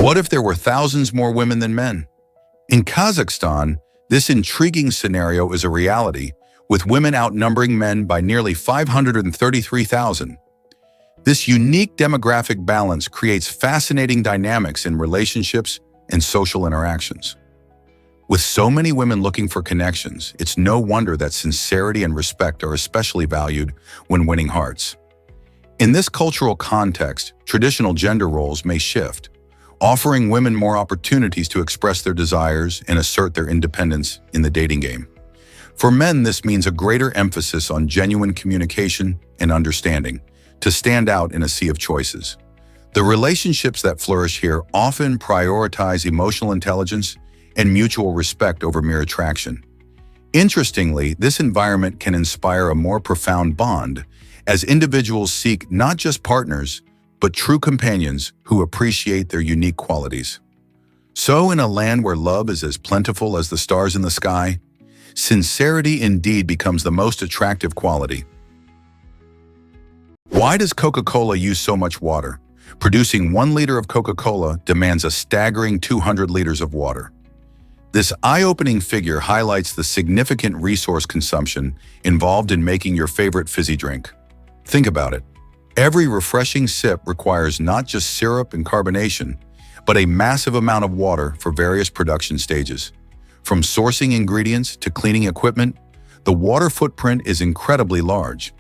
What if there were thousands more women than men? In Kazakhstan, this intriguing scenario is a reality, with women outnumbering men by nearly 533,000. This unique demographic balance creates fascinating dynamics in relationships and social interactions. With so many women looking for connections, it's no wonder that sincerity and respect are especially valued when winning hearts. In this cultural context, traditional gender roles may shift, offering women more opportunities to express their desires and assert their independence in the dating game. For men, this means a greater emphasis on genuine communication and understanding to stand out in a sea of choices. The relationships that flourish here often prioritize emotional intelligence and mutual respect over mere attraction. Interestingly, this environment can inspire a more profound bond as individuals seek not just partners, but true companions who appreciate their unique qualities. So, in a land where love is as plentiful as the stars in the sky, sincerity indeed becomes the most attractive quality. Why does Coca-Cola use so much water? Producing 1 liter of Coca-Cola demands a staggering 200 liters of water. This eye-opening figure highlights the significant resource consumption involved in making your favorite fizzy drink. Think about it. Every refreshing sip requires not just syrup and carbonation, but a massive amount of water for various production stages. From sourcing ingredients to cleaning equipment, the water footprint is incredibly large.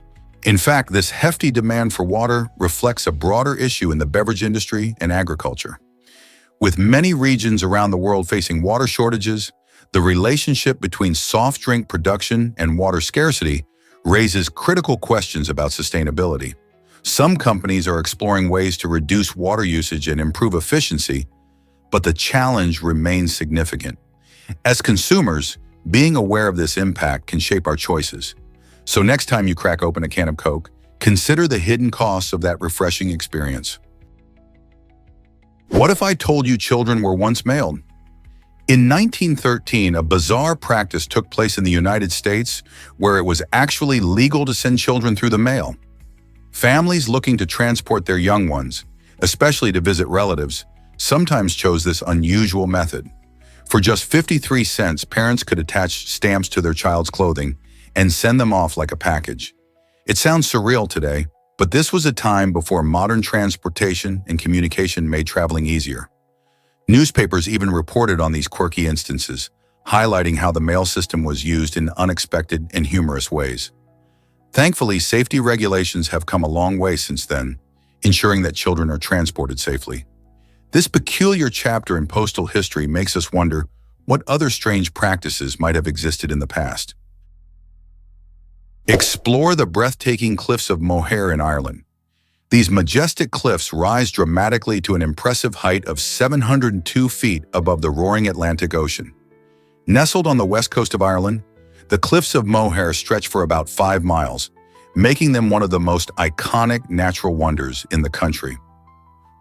In fact, this hefty demand for water reflects a broader issue in the beverage industry and agriculture. With many regions around the world facing water shortages, the relationship between soft drink production and water scarcity raises critical questions about sustainability. Some companies are exploring ways to reduce water usage and improve efficiency, but the challenge remains significant. As consumers, being aware of this impact can shape our choices. So next time you crack open a can of Coke, consider the hidden costs of that refreshing experience. What if I told you children were once mailed? In 1913, a bizarre practice took place in the United States where it was actually legal to send children through the mail. Families looking to transport their young ones, especially to visit relatives, sometimes chose this unusual method. For just 53 cents, parents could attach stamps to their child's clothing and send them off like a package. It sounds surreal today, but this was a time before modern transportation and communication made traveling easier. Newspapers even reported on these quirky instances, highlighting how the mail system was used in unexpected and humorous ways. Thankfully, safety regulations have come a long way since then, ensuring that children are transported safely. This peculiar chapter in postal history makes us wonder what other strange practices might have existed in the past. Explore the breathtaking cliffs of Moher in Ireland. These majestic cliffs rise dramatically to an impressive height of 702 feet above the roaring Atlantic Ocean. Nestled on the west coast of Ireland, the cliffs of Moher stretch for about 5 miles, making them one of the most iconic natural wonders in the country.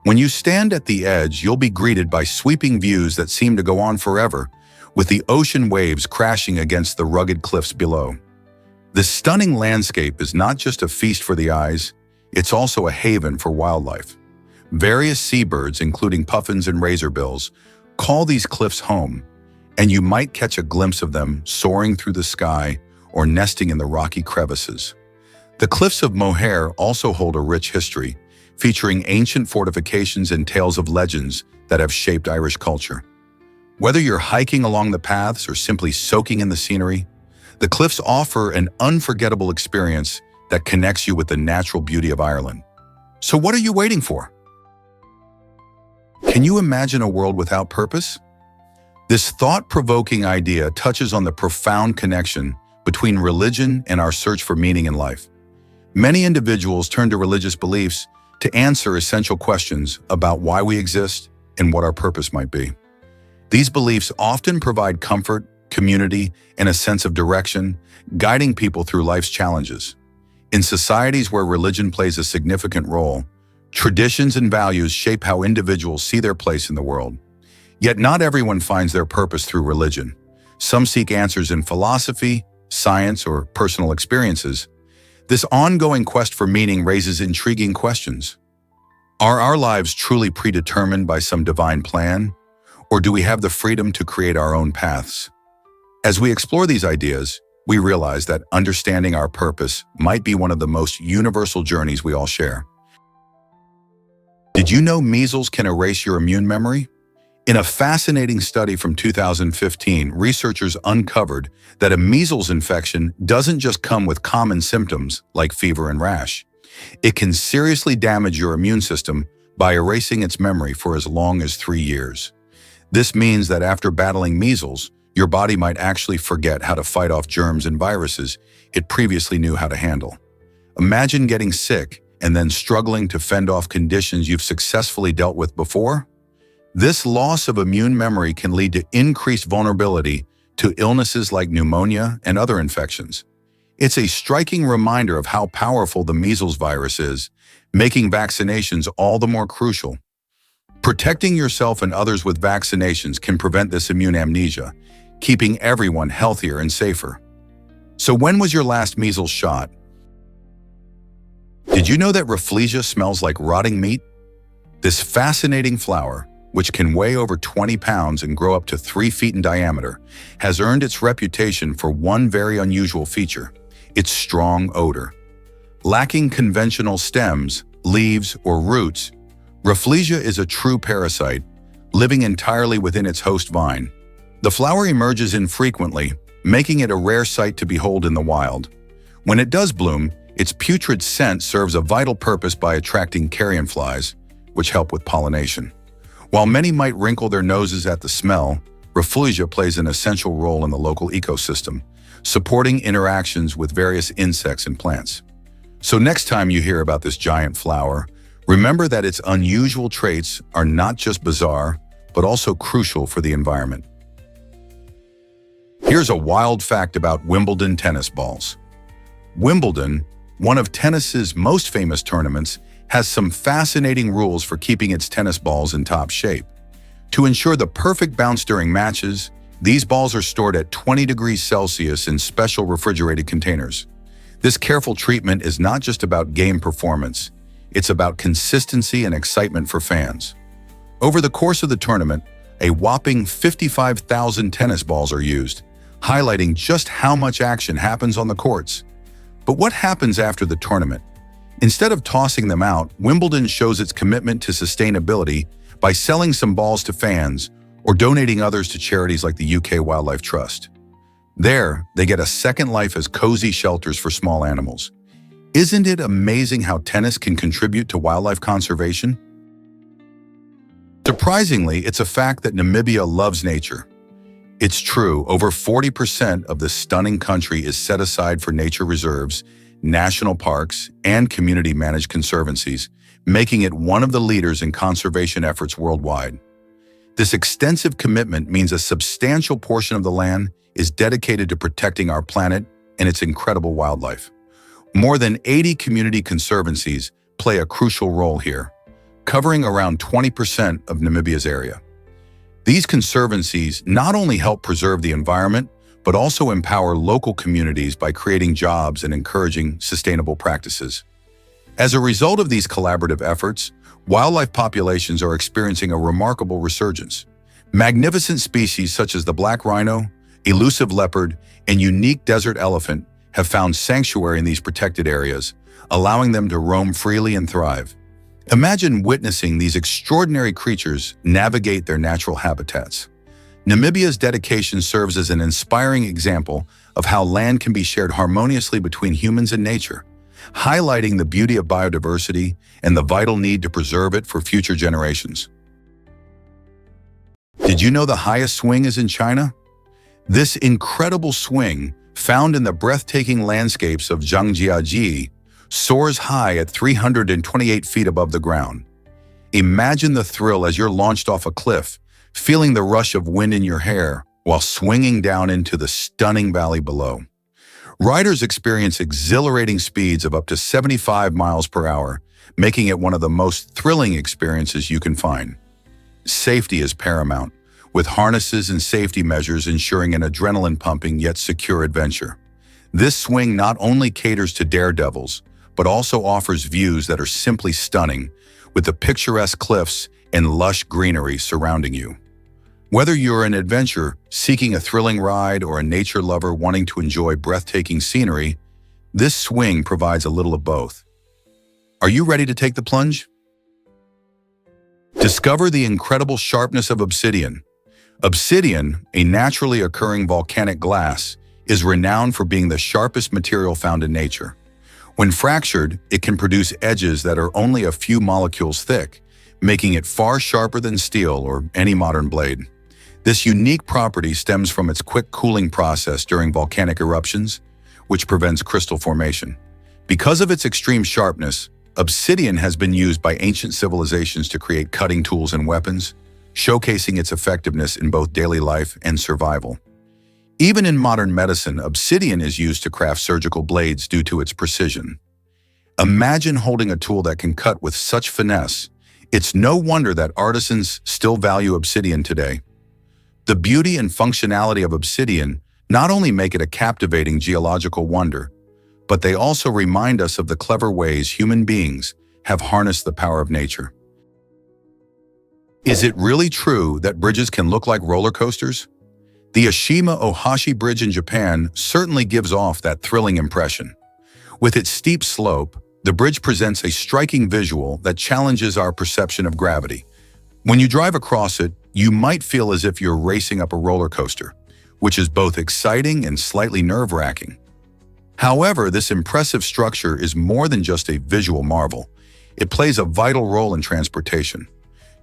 When you stand at the edge, you'll be greeted by sweeping views that seem to go on forever, with the ocean waves crashing against the rugged cliffs below. This stunning landscape is not just a feast for the eyes, it's also a haven for wildlife. Various seabirds, including puffins and razorbills, call these cliffs home, and you might catch a glimpse of them soaring through the sky or nesting in the rocky crevices. The cliffs of Moher also hold a rich history, featuring ancient fortifications and tales of legends that have shaped Irish culture. Whether you're hiking along the paths or simply soaking in the scenery, the cliffs offer an unforgettable experience that connects you with the natural beauty of Ireland. So what are you waiting for? Can you imagine a world without purpose? This thought-provoking idea touches on the profound connection between religion and our search for meaning in life. Many individuals turn to religious beliefs to answer essential questions about why we exist and what our purpose might be. These beliefs often provide comfort, community, and a sense of direction, guiding people through life's challenges. In societies where religion plays a significant role, traditions and values shape how individuals see their place in the world. Yet not everyone finds their purpose through religion. Some seek answers in philosophy, science, or personal experiences. This ongoing quest for meaning raises intriguing questions. Are our lives truly predetermined by some divine plan, or do we have the freedom to create our own paths? As we explore these ideas, we realize that understanding our purpose might be one of the most universal journeys we all share. Did you know measles can erase your immune memory? In a fascinating study from 2015, researchers uncovered that a measles infection doesn't just come with common symptoms like fever and rash. It can seriously damage your immune system by erasing its memory for as long as 3 years. This means that after battling measles, your body might actually forget how to fight off germs and viruses it previously knew how to handle. Imagine getting sick and then struggling to fend off conditions you've successfully dealt with before. This loss of immune memory can lead to increased vulnerability to illnesses like pneumonia and other infections. It's a striking reminder of how powerful the measles virus is, making vaccinations all the more crucial. Protecting yourself and others with vaccinations can prevent this immune amnesia, keeping everyone healthier and safer. So when was your last measles shot? Did you know that Rafflesia smells like rotting meat? This fascinating flower, which can weigh over 20 pounds and grow up to 3 feet in diameter, has earned its reputation for one very unusual feature: its strong odor. Lacking conventional stems, leaves, or roots, Rafflesia is a true parasite, living entirely within its host vine. The flower emerges infrequently, making it a rare sight to behold in the wild. When it does bloom, its putrid scent serves a vital purpose by attracting carrion flies, which help with pollination. While many might wrinkle their noses at the smell, Rafflesia plays an essential role in the local ecosystem, supporting interactions with various insects and plants. So next time you hear about this giant flower, remember that its unusual traits are not just bizarre, but also crucial for the environment. Here's a wild fact about Wimbledon tennis balls. Wimbledon, one of tennis's most famous tournaments, has some fascinating rules for keeping its tennis balls in top shape. To ensure the perfect bounce during matches, these balls are stored at 20 degrees Celsius in special refrigerated containers. This careful treatment is not just about game performance, it's about consistency and excitement for fans. Over the course of the tournament, a whopping 55,000 tennis balls are used, highlighting just how much action happens on the courts. But what happens after the tournament? Instead of tossing them out, Wimbledon shows its commitment to sustainability by selling some balls to fans or donating others to charities like the UK Wildlife Trust. There, they get a second life as cozy shelters for small animals. Isn't it amazing how tennis can contribute to wildlife conservation? Surprisingly, it's a fact that Namibia loves nature. It's true, over 40% of this stunning country is set aside for nature reserves, national parks, and community-managed conservancies, making it one of the leaders in conservation efforts worldwide. This extensive commitment means a substantial portion of the land is dedicated to protecting our planet and its incredible wildlife. More than 80 community conservancies play a crucial role here, covering around 20% of Namibia's area. These conservancies not only help preserve the environment, but also empower local communities by creating jobs and encouraging sustainable practices. As a result of these collaborative efforts, wildlife populations are experiencing a remarkable resurgence. Magnificent species such as the black rhino, elusive leopard, and unique desert elephant have found sanctuary in these protected areas, allowing them to roam freely and thrive. Imagine witnessing these extraordinary creatures navigate their natural habitats. Namibia's dedication serves as an inspiring example of how land can be shared harmoniously between humans and nature, highlighting the beauty of biodiversity and the vital need to preserve it for future generations. Did you know the highest swing is in China? This incredible swing, found in the breathtaking landscapes of Zhangjiajie, soars high at 328 feet above the ground. Imagine the thrill as you're launched off a cliff, feeling the rush of wind in your hair while swinging down into the stunning valley below. Riders experience exhilarating speeds of up to 75 miles per hour, making it one of the most thrilling experiences you can find. Safety is paramount, with harnesses and safety measures ensuring an adrenaline-pumping yet secure adventure. This swing not only caters to daredevils, but also offers views that are simply stunning, with the picturesque cliffs and lush greenery surrounding you. Whether you're an adventurer seeking a thrilling ride or a nature lover wanting to enjoy breathtaking scenery, this swing provides a little of both. Are you ready to take the plunge? Discover the incredible sharpness of obsidian. Obsidian, a naturally occurring volcanic glass, is renowned for being the sharpest material found in nature. When fractured, it can produce edges that are only a few molecules thick, making it far sharper than steel or any modern blade. This unique property stems from its quick cooling process during volcanic eruptions, which prevents crystal formation. Because of its extreme sharpness, obsidian has been used by ancient civilizations to create cutting tools and weapons, showcasing its effectiveness in both daily life and survival. Even in modern medicine, obsidian is used to craft surgical blades due to its precision. Imagine holding a tool that can cut with such finesse. It's no wonder that artisans still value obsidian today. The beauty and functionality of obsidian not only make it a captivating geological wonder, but they also remind us of the clever ways human beings have harnessed the power of nature. Is it really true that bridges can look like roller coasters? The Ashima-Ohashi Bridge in Japan certainly gives off that thrilling impression. With its steep slope, the bridge presents a striking visual that challenges our perception of gravity. When you drive across it, you might feel as if you're racing up a roller coaster, which is both exciting and slightly nerve-wracking. However, this impressive structure is more than just a visual marvel. It plays a vital role in transportation.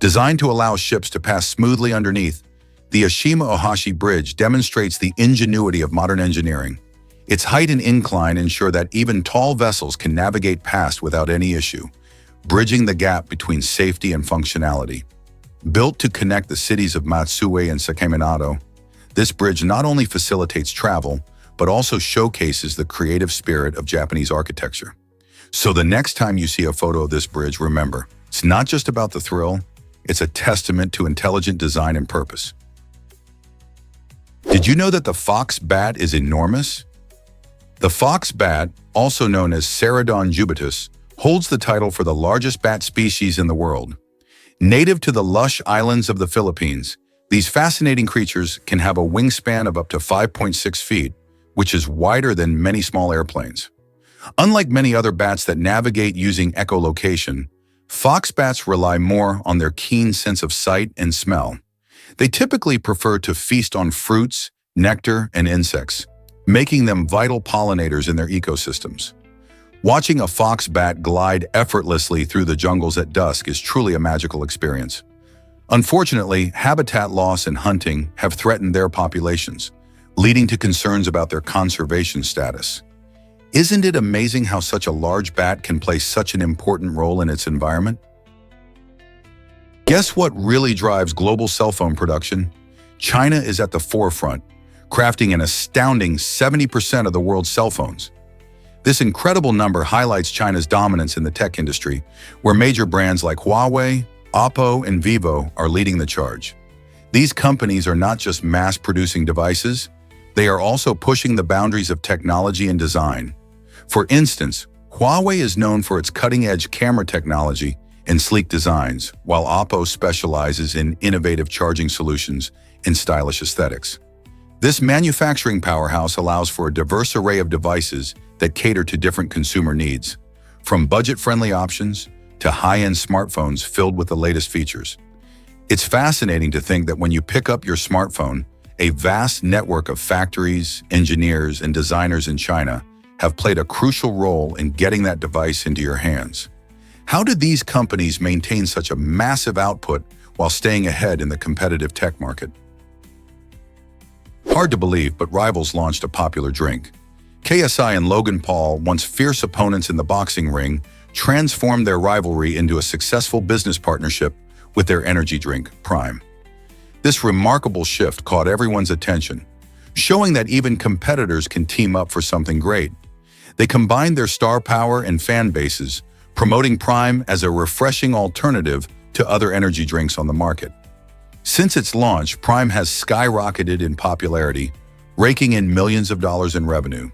Designed to allow ships to pass smoothly underneath, the Ashima-Ohashi Bridge demonstrates the ingenuity of modern engineering. Its height and incline ensure that even tall vessels can navigate past without any issue, bridging the gap between safety and functionality. Built to connect the cities of Matsue and Sakeminato, this bridge not only facilitates travel, but also showcases the creative spirit of Japanese architecture. So the next time you see a photo of this bridge, remember, it's not just about the thrill, it's a testament to intelligent design and purpose. Did you know that the fox bat is enormous? The fox bat, also known as Ceratodon jubatus, holds the title for the largest bat species in the world. Native to the lush islands of the Philippines, these fascinating creatures can have a wingspan of up to 5.6 feet, which is wider than many small airplanes. Unlike many other bats that navigate using echolocation, fox bats rely more on their keen sense of sight and smell. They typically prefer to feast on fruits, nectar, and insects, making them vital pollinators in their ecosystems. Watching a fox bat glide effortlessly through the jungles at dusk is truly a magical experience. Unfortunately, habitat loss and hunting have threatened their populations, leading to concerns about their conservation status. Isn't it amazing how such a large bat can play such an important role in its environment? Guess what really drives global cell phone production? China is at the forefront, crafting an astounding 70% of the world's cell phones. This incredible number highlights China's dominance in the tech industry, where major brands like Huawei, Oppo, and Vivo are leading the charge. These companies are not just mass-producing devices, they are also pushing the boundaries of technology and design. For instance, Huawei is known for its cutting-edge camera technology and sleek designs, while Oppo specializes in innovative charging solutions and stylish aesthetics. This manufacturing powerhouse allows for a diverse array of devices that cater to different consumer needs, from budget-friendly options to high-end smartphones filled with the latest features. It's fascinating to think that when you pick up your smartphone, a vast network of factories, engineers, and designers in China have played a crucial role in getting that device into your hands. How did these companies maintain such a massive output while staying ahead in the competitive tech market? Hard to believe, but rivals launched a popular drink. KSI and Logan Paul, once fierce opponents in the boxing ring, transformed their rivalry into a successful business partnership with their energy drink, Prime. This remarkable shift caught everyone's attention, showing that even competitors can team up for something great. They combined their star power and fan bases, promoting Prime as a refreshing alternative to other energy drinks on the market. Since its launch, Prime has skyrocketed in popularity, raking in millions of dollars in revenue.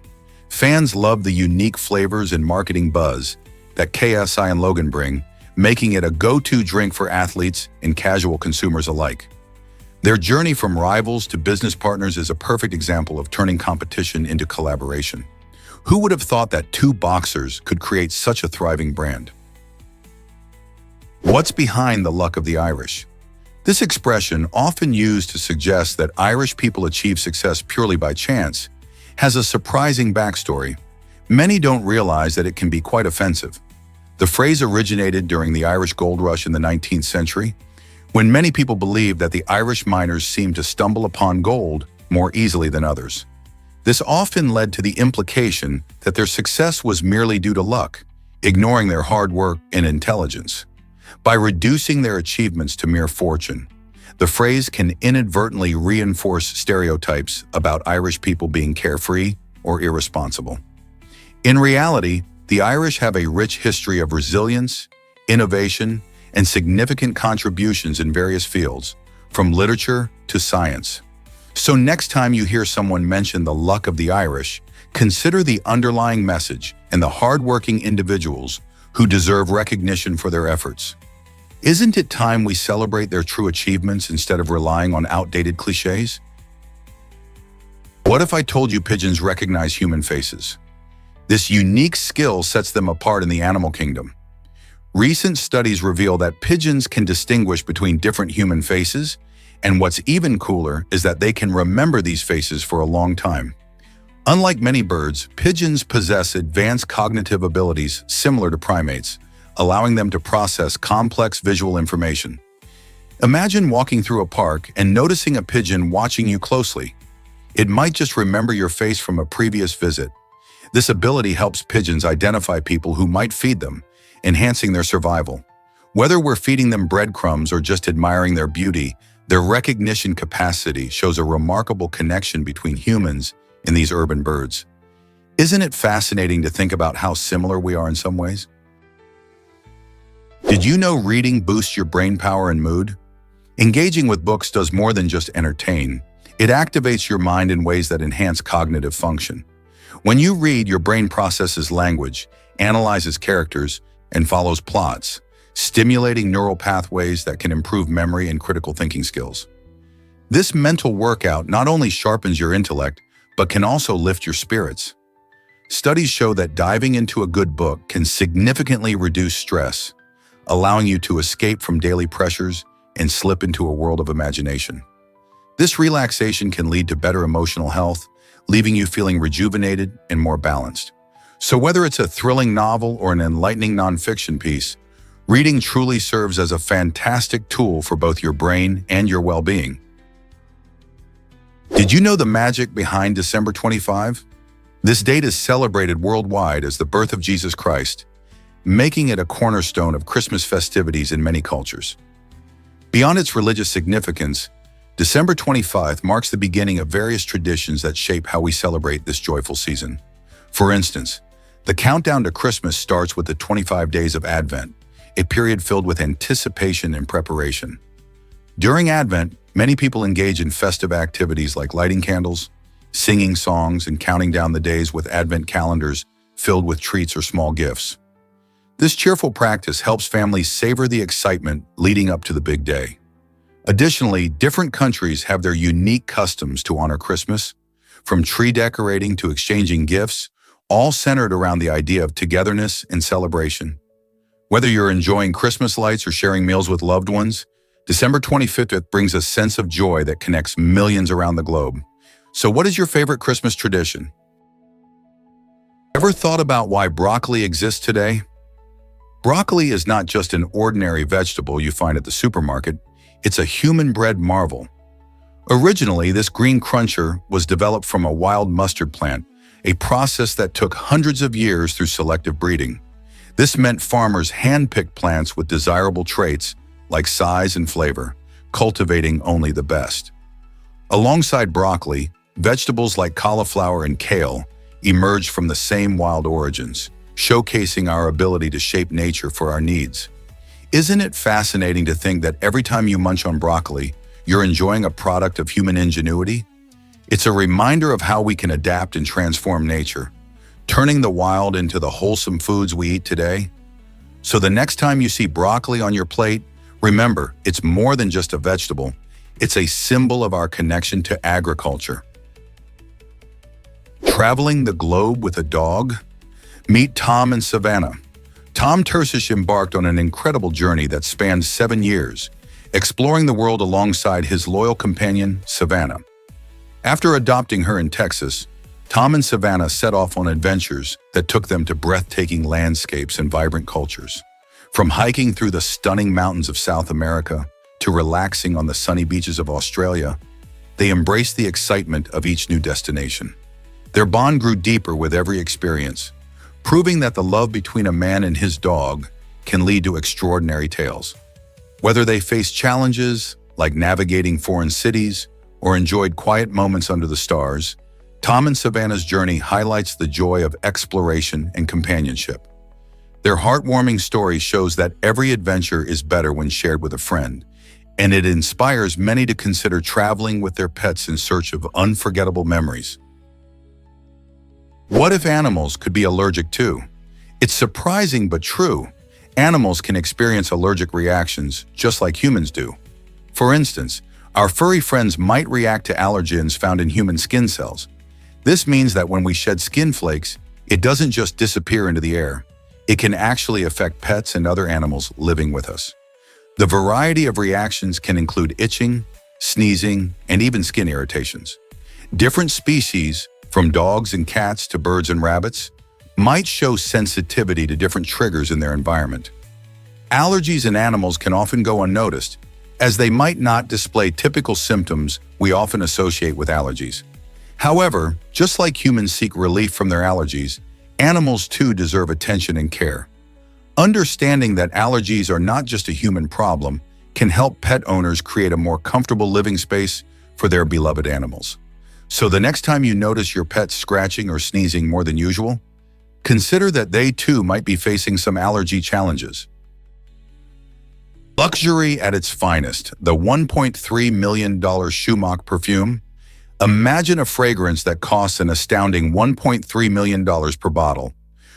Fans love the unique flavors and marketing buzz that KSI and Logan bring, making it a go-to drink for athletes and casual consumers alike. Their journey from rivals to business partners is a perfect example of turning competition into collaboration. Who would have thought that two boxers could create such a thriving brand? What's behind the luck of the Irish? This expression, often used to suggest that Irish people achieve success purely by chance, has a surprising backstory. Many don't realize that it can be quite offensive. The phrase originated during the Irish gold rush in the 19th century, when many people believed that the Irish miners seemed to stumble upon gold more easily than others. This often led to the implication that their success was merely due to luck, ignoring their hard work and intelligence. By reducing their achievements to mere fortune, the phrase can inadvertently reinforce stereotypes about Irish people being carefree or irresponsible. In reality, the Irish have a rich history of resilience, innovation, and significant contributions in various fields, from literature to science. So next time you hear someone mention the luck of the Irish, consider the underlying message and the hard-working individuals who deserve recognition for their efforts. Isn't it time we celebrate their true achievements instead of relying on outdated cliches? What if I told you pigeons recognize human faces? This unique skill sets them apart in the animal kingdom. Recent studies reveal that pigeons can distinguish between different human faces, and what's even cooler is that they can remember these faces for a long time. Unlike many birds, pigeons possess advanced cognitive abilities similar to primates, allowing them to process complex visual information. Imagine walking through a park and noticing a pigeon watching you closely. It might just remember your face from a previous visit. This ability helps pigeons identify people who might feed them, enhancing their survival. Whether we're feeding them breadcrumbs or just admiring their beauty, their recognition capacity shows a remarkable connection between humans and these urban birds. Isn't it fascinating to think about how similar we are in some ways? Did you know reading boosts your brain power and mood? Engaging with books does more than just entertain. It activates your mind in ways that enhance cognitive function. When you read, your brain processes language, analyzes characters, and follows plots, stimulating neural pathways that can improve memory and critical thinking skills. This mental workout not only sharpens your intellect, but can also lift your spirits. Studies show that diving into a good book can significantly reduce stress, allowing you to escape from daily pressures and slip into a world of imagination. This relaxation can lead to better emotional health, leaving you feeling rejuvenated and more balanced. So whether it's a thrilling novel or an enlightening nonfiction piece, reading truly serves as a fantastic tool for both your brain and your well-being. Did you know the magic behind December 25? This date is celebrated worldwide as the birth of Jesus Christ, making it a cornerstone of Christmas festivities in many cultures. Beyond its religious significance, December 25 marks the beginning of various traditions that shape how we celebrate this joyful season. For instance, the countdown to Christmas starts with the 25 days of Advent, a period filled with anticipation and preparation. During Advent, many people engage in festive activities like lighting candles, singing songs, and counting down the days with Advent calendars filled with treats or small gifts. This cheerful practice helps families savor the excitement leading up to the big day. Additionally, different countries have their unique customs to honor Christmas, from tree decorating to exchanging gifts, all centered around the idea of togetherness and celebration. Whether you're enjoying Christmas lights or sharing meals with loved ones, December 25th brings a sense of joy that connects millions around the globe. So what is your favorite Christmas tradition? Ever thought about why broccoli exists today? Broccoli is not just an ordinary vegetable you find at the supermarket, it's a human-bred marvel. Originally, this green cruncher was developed from a wild mustard plant, a process that took hundreds of years through selective breeding. This meant farmers hand-picked plants with desirable traits like size and flavor, cultivating only the best. Alongside broccoli, vegetables like cauliflower and kale emerged from the same wild origins, showcasing our ability to shape nature for our needs. Isn't it fascinating to think that every time you munch on broccoli, you're enjoying a product of human ingenuity? It's a reminder of how we can adapt and transform nature, turning the wild into the wholesome foods we eat today. So the next time you see broccoli on your plate, remember, it's more than just a vegetable. It's a symbol of our connection to agriculture. Traveling the globe with a dog? Meet Tom and Savannah. Tom Tersish embarked on an incredible journey that spanned 7 years, exploring the world alongside his loyal companion, Savannah. After adopting her in Texas, Tom and Savannah set off on adventures that took them to breathtaking landscapes and vibrant cultures. From hiking through the stunning mountains of South America to relaxing on the sunny beaches of Australia, they embraced the excitement of each new destination. Their bond grew deeper with every experience, proving that the love between a man and his dog can lead to extraordinary tales. Whether they faced challenges like navigating foreign cities or enjoyed quiet moments under the stars, Tom and Savannah's journey highlights the joy of exploration and companionship. Their heartwarming story shows that every adventure is better when shared with a friend, and it inspires many to consider traveling with their pets in search of unforgettable memories. What if animals could be allergic too? It's surprising but true. Animals can experience allergic reactions just like humans do. For instance, our furry friends might react to allergens found in human skin cells. This means that when we shed skin flakes, it doesn't just disappear into the air. It can actually affect pets and other animals living with us. The variety of reactions can include itching, sneezing, and even skin irritations. Different species, from dogs and cats to birds and rabbits, might show sensitivity to different triggers in their environment. Allergies in animals can often go unnoticed, as they might not display typical symptoms we often associate with allergies. However, just like humans seek relief from their allergies, animals too deserve attention and care. Understanding that allergies are not just a human problem can help pet owners create a more comfortable living space for their beloved animals. So the next time you notice your pet scratching or sneezing more than usual, consider that they too might be facing some allergy challenges. Luxury at its finest, the $1.3 million Schumach perfume. Imagine a fragrance that costs an astounding $1.3 million per bottle.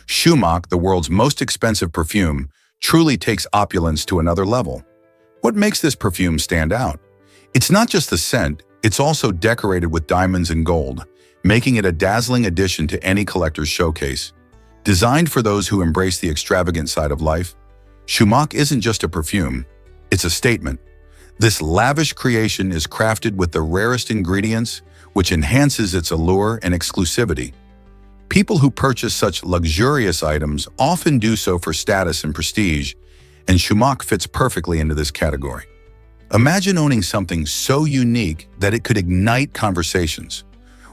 Schumach, the world's most expensive perfume, truly takes opulence to another level. What makes this perfume stand out? It's not just the scent, it's also decorated with diamonds and gold, making it a dazzling addition to any collector's showcase. Designed for those who embrace the extravagant side of life, Schumach isn't just a perfume, it's a statement. This lavish creation is crafted with the rarest ingredients, which enhances its allure and exclusivity. People who purchase such luxurious items often do so for status and prestige, and Schumach fits perfectly into this category. Imagine owning something so unique that it could ignite conversations.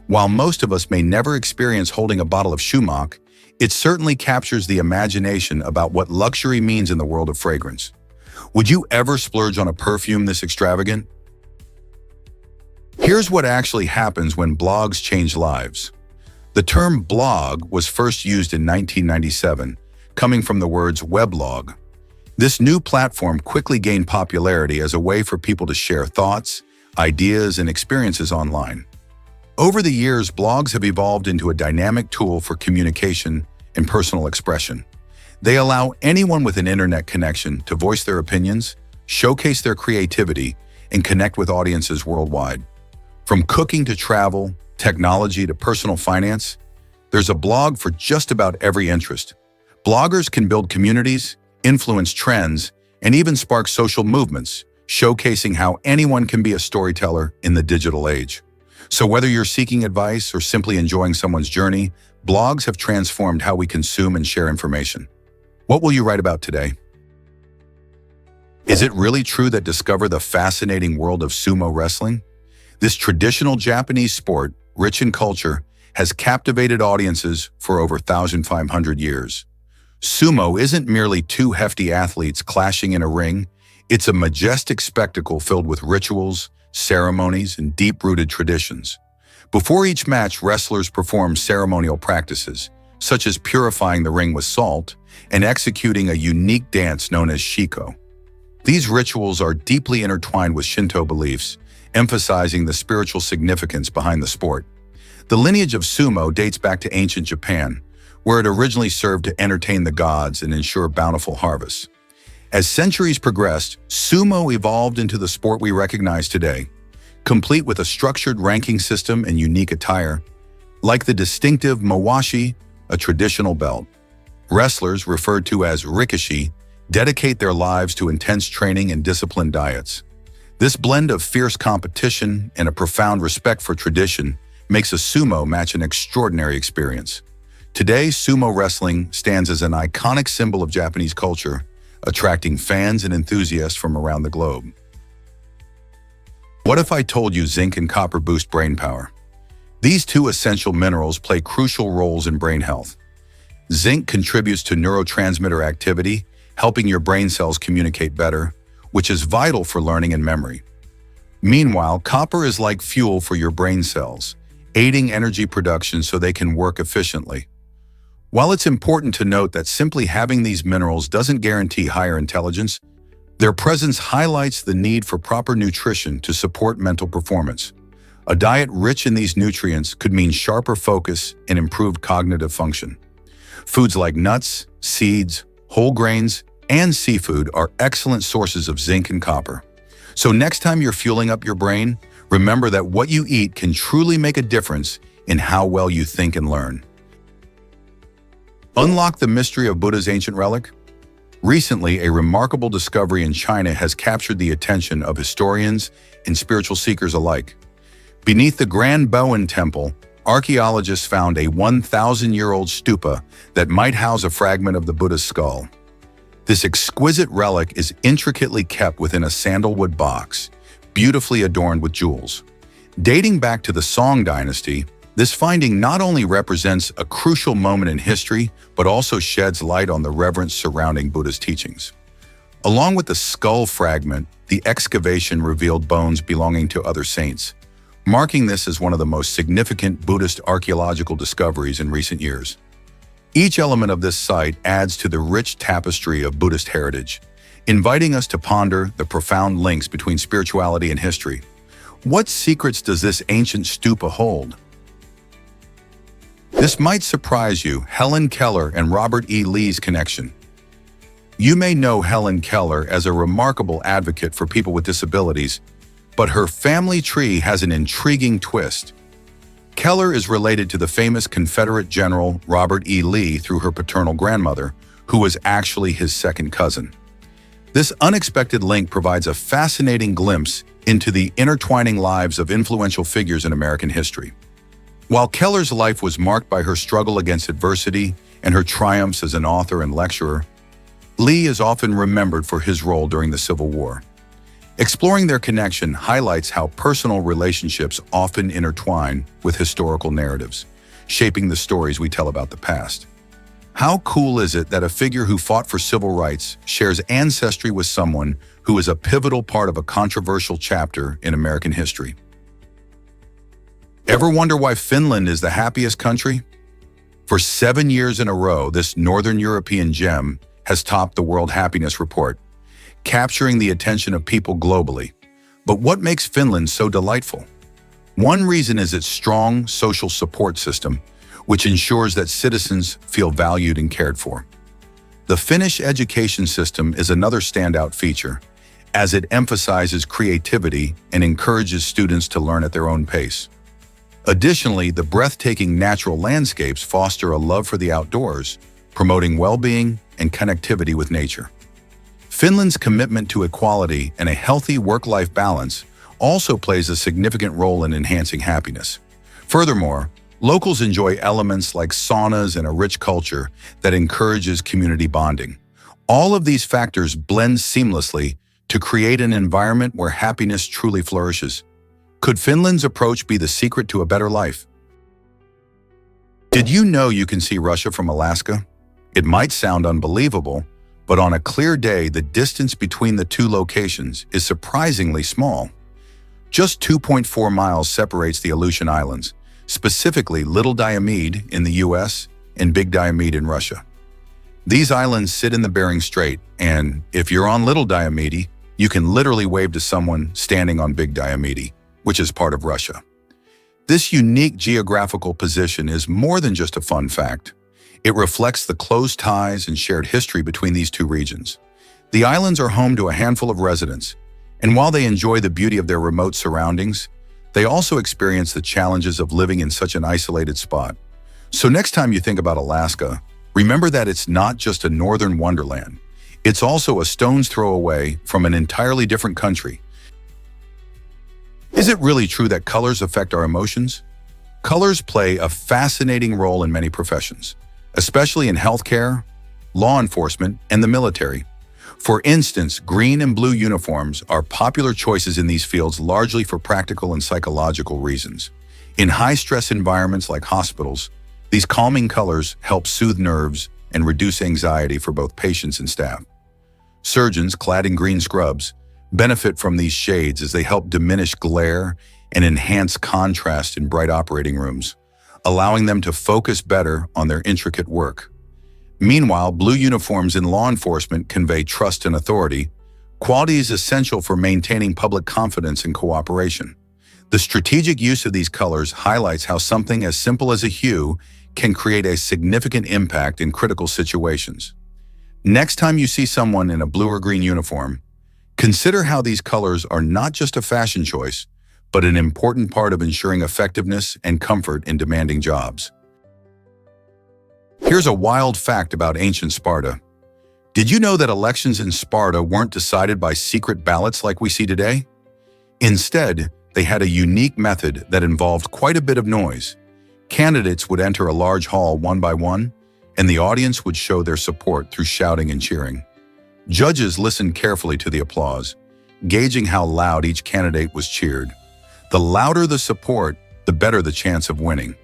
While most of us may never experience holding a bottle of Schumach, it certainly captures the imagination about what luxury means in the world of fragrance. Would you ever splurge on a perfume this extravagant? Here's what actually happens when blogs change lives. The term blog was first used in 1997, coming from the words weblog. This new platform quickly gained popularity as a way for people to share thoughts, ideas, and experiences online. Over the years, blogs have evolved into a dynamic tool for communication and personal expression. They allow anyone with an internet connection to voice their opinions, showcase their creativity, and connect with audiences worldwide. From cooking to travel, technology to personal finance, there's a blog for just about every interest. Bloggers can build communities, influence trends, and even spark social movements, showcasing how anyone can be a storyteller in the digital age. So whether you're seeking advice or simply enjoying someone's journey, blogs have transformed how we consume and share information. What will you write about today? Is it really true that discover the fascinating world of sumo wrestling? This traditional Japanese sport, rich in culture, has captivated audiences for over 1,500 years. Sumo isn't merely two hefty athletes clashing in a ring. It's a majestic spectacle filled with rituals, ceremonies, and deep-rooted traditions. Before each match, wrestlers perform ceremonial practices, such as purifying the ring with salt and executing a unique dance known as shiko. These rituals are deeply intertwined with Shinto beliefs, emphasizing the spiritual significance behind the sport. The lineage of sumo dates back to ancient Japan, where it originally served to entertain the gods and ensure bountiful harvests. As centuries progressed, sumo evolved into the sport we recognize today, complete with a structured ranking system and unique attire, like the distinctive mawashi, a traditional belt. Wrestlers, referred to as rikishi, dedicate their lives to intense training and disciplined diets. This blend of fierce competition and a profound respect for tradition makes a sumo match an extraordinary experience. Today, sumo wrestling stands as an iconic symbol of Japanese culture, attracting fans and enthusiasts from around the globe. What if I told you zinc and copper boost brain power? These two essential minerals play crucial roles in brain health. Zinc contributes to neurotransmitter activity, helping your brain cells communicate better, which is vital for learning and memory. Meanwhile, copper is like fuel for your brain cells, aiding energy production so they can work efficiently. While it's important to note that simply having these minerals doesn't guarantee higher intelligence, their presence highlights the need for proper nutrition to support mental performance. A diet rich in these nutrients could mean sharper focus and improved cognitive function. Foods like nuts, seeds, whole grains, and seafood are excellent sources of zinc and copper. So next time you're fueling up your brain, remember that what you eat can truly make a difference in how well you think and learn. Unlock the mystery of Buddha's ancient relic? Recently, a remarkable discovery in China has captured the attention of historians and spiritual seekers alike. Beneath the Grand Bowen Temple, archaeologists found a 1,000-year-old stupa that might house a fragment of the Buddha's skull. This exquisite relic is intricately kept within a sandalwood box, beautifully adorned with jewels. Dating back to the Song dynasty, this finding not only represents a crucial moment in history, but also sheds light on the reverence surrounding Buddha's teachings. Along with the skull fragment, the excavation revealed bones belonging to other saints, marking this as one of the most significant Buddhist archaeological discoveries in recent years. Each element of this site adds to the rich tapestry of Buddhist heritage, inviting us to ponder the profound links between spirituality and history. What secrets does this ancient stupa hold? This might surprise you, Helen Keller and Robert E. Lee's connection. You may know Helen Keller as a remarkable advocate for people with disabilities, but her family tree has an intriguing twist. Keller is related to the famous Confederate General Robert E. Lee through her paternal grandmother, who was actually his second cousin. This unexpected link provides a fascinating glimpse into the intertwining lives of influential figures in American history. While Keller's life was marked by her struggle against adversity and her triumphs as an author and lecturer, Lee is often remembered for his role during the Civil War. Exploring their connection highlights how personal relationships often intertwine with historical narratives, shaping the stories we tell about the past. How cool is it that a figure who fought for civil rights shares ancestry with someone who is a pivotal part of a controversial chapter in American history? Ever wonder why Finland is the happiest country? For 7 years in a row, this Northern European gem has topped the World Happiness Report, capturing the attention of people globally. But what makes Finland so delightful? One reason is its strong social support system, which ensures that citizens feel valued and cared for. The Finnish education system is another standout feature, as it emphasizes creativity and encourages students to learn at their own pace. Additionally, the breathtaking natural landscapes foster a love for the outdoors, promoting well-being and connectivity with nature. Finland's commitment to equality and a healthy work-life balance also plays a significant role in enhancing happiness. Furthermore, locals enjoy elements like saunas and a rich culture that encourages community bonding. All of these factors blend seamlessly to create an environment where happiness truly flourishes. Could Finland's approach be the secret to a better life? Did you know you can see Russia from Alaska? It might sound unbelievable, but on a clear day, the distance between the two locations is surprisingly small. Just 2.4 miles separates the Aleutian Islands, specifically Little Diomede in the US and Big Diomede in Russia. These islands sit in the Bering Strait, and if you're on Little Diomede, you can literally wave to someone standing on Big Diomede, which is part of Russia. This unique geographical position is more than just a fun fact. It reflects the close ties and shared history between these two regions. The islands are home to a handful of residents, and while they enjoy the beauty of their remote surroundings, they also experience the challenges of living in such an isolated spot. So next time you think about Alaska, remember that it's not just a northern wonderland. It's also a stone's throw away from an entirely different country. Is it really true that colors affect our emotions? Colors play a fascinating role in many professions, especially in healthcare, law enforcement, and the military. For instance, green and blue uniforms are popular choices in these fields largely for practical and psychological reasons. In high-stress environments like hospitals, these calming colors help soothe nerves and reduce anxiety for both patients and staff. Surgeons, clad in green scrubs, benefit from these shades as they help diminish glare and enhance contrast in bright operating rooms, allowing them to focus better on their intricate work. Meanwhile, blue uniforms in law enforcement convey trust and authority, qualities essential for maintaining public confidence and cooperation. The strategic use of these colors highlights how something as simple as a hue can create a significant impact in critical situations. Next time you see someone in a blue or green uniform, consider how these colors are not just a fashion choice, but an important part of ensuring effectiveness and comfort in demanding jobs. Here's a wild fact about ancient Sparta. Did you know that elections in Sparta weren't decided by secret ballots like we see today? Instead, they had a unique method that involved quite a bit of noise. Candidates would enter a large hall one by one, and the audience would show their support through shouting and cheering. Judges listened carefully to the applause, gauging how loud each candidate was cheered. The louder the support, the better the chance of winning.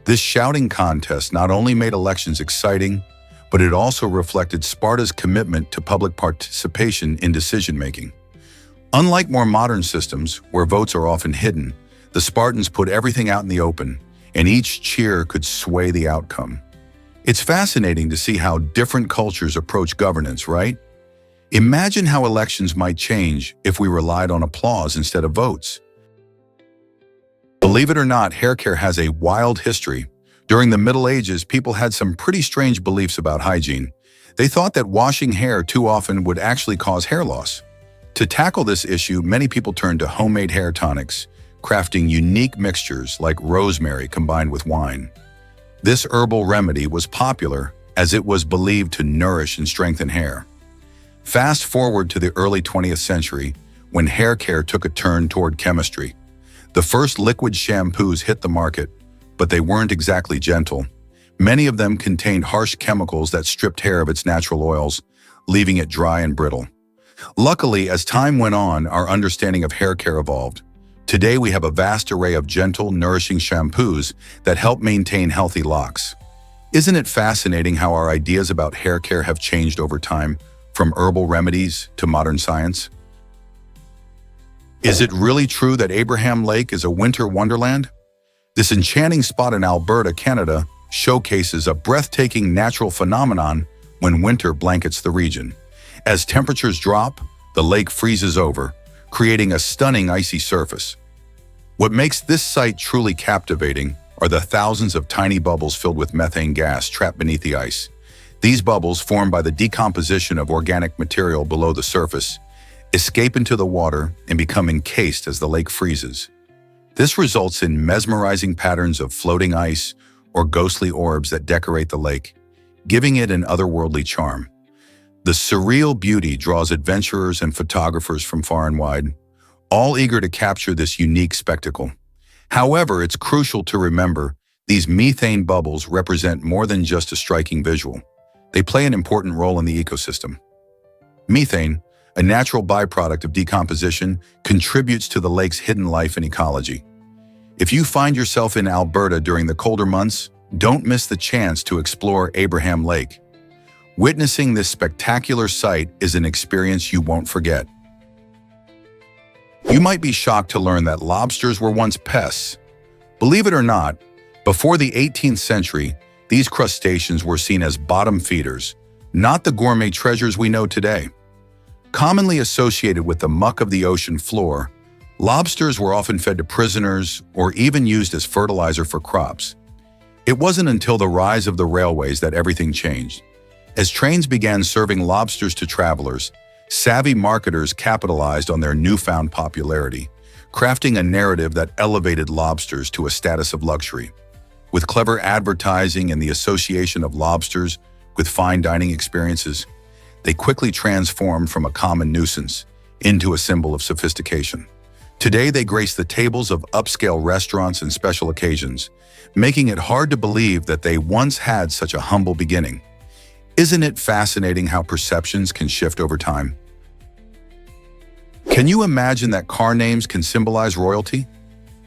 This shouting contest not only made elections exciting, but it also reflected Sparta's commitment to public participation in decision-making. Unlike more modern systems, where votes are often hidden, the Spartans put everything out in the open, and each cheer could sway the outcome. It's fascinating to see how different cultures approach governance, right? Imagine how elections might change if we relied on applause instead of votes. Believe it or not, hair care has a wild history. During the Middle Ages, people had some pretty strange beliefs about hygiene. They thought that washing hair too often would actually cause hair loss. To tackle this issue, many people turned to homemade hair tonics, crafting unique mixtures like rosemary combined with wine. This herbal remedy was popular as it was believed to nourish and strengthen hair. Fast forward to the early 20th century, when hair care took a turn toward chemistry. The first liquid shampoos hit the market, but they weren't exactly gentle. Many of them contained harsh chemicals that stripped hair of its natural oils, leaving it dry and brittle. Luckily, as time went on, our understanding of hair care evolved. Today, we have a vast array of gentle, nourishing shampoos that help maintain healthy locks. Isn't it fascinating how our ideas about hair care have changed over time, from herbal remedies to modern science? Is it really true that Abraham Lake is a winter wonderland? This enchanting spot in Alberta, Canada, showcases a breathtaking natural phenomenon when winter blankets the region. As temperatures drop, the lake freezes over, creating a stunning icy surface. What makes this site truly captivating are the thousands of tiny bubbles filled with methane gas trapped beneath the ice. These bubbles, formed by the decomposition of organic material below the surface, escape into the water and become encased as the lake freezes. This results in mesmerizing patterns of floating ice or ghostly orbs that decorate the lake, giving it an otherworldly charm. The surreal beauty draws adventurers and photographers from far and wide, all eager to capture this unique spectacle. However, it's crucial to remember these methane bubbles represent more than just a striking visual. They play an important role in the ecosystem. Methane, a natural byproduct of decomposition, contributes to the lake's hidden life and ecology. If you find yourself in Alberta during the colder months, don't miss the chance to explore Abraham Lake. Witnessing this spectacular sight is an experience you won't forget. You might be shocked to learn that lobsters were once pests. Believe it or not, before the 18th century, these crustaceans were seen as bottom feeders, not the gourmet treasures we know today. Commonly associated with the muck of the ocean floor, lobsters were often fed to prisoners or even used as fertilizer for crops. It wasn't until the rise of the railways that everything changed. As trains began serving lobsters to travelers, savvy marketers capitalized on their newfound popularity, crafting a narrative that elevated lobsters to a status of luxury. With clever advertising and the association of lobsters with fine dining experiences, they quickly transformed from a common nuisance into a symbol of sophistication. Today, they grace the tables of upscale restaurants and special occasions, making it hard to believe that they once had such a humble beginning. Isn't it fascinating how perceptions can shift over time? Can you imagine that car names can symbolize royalty?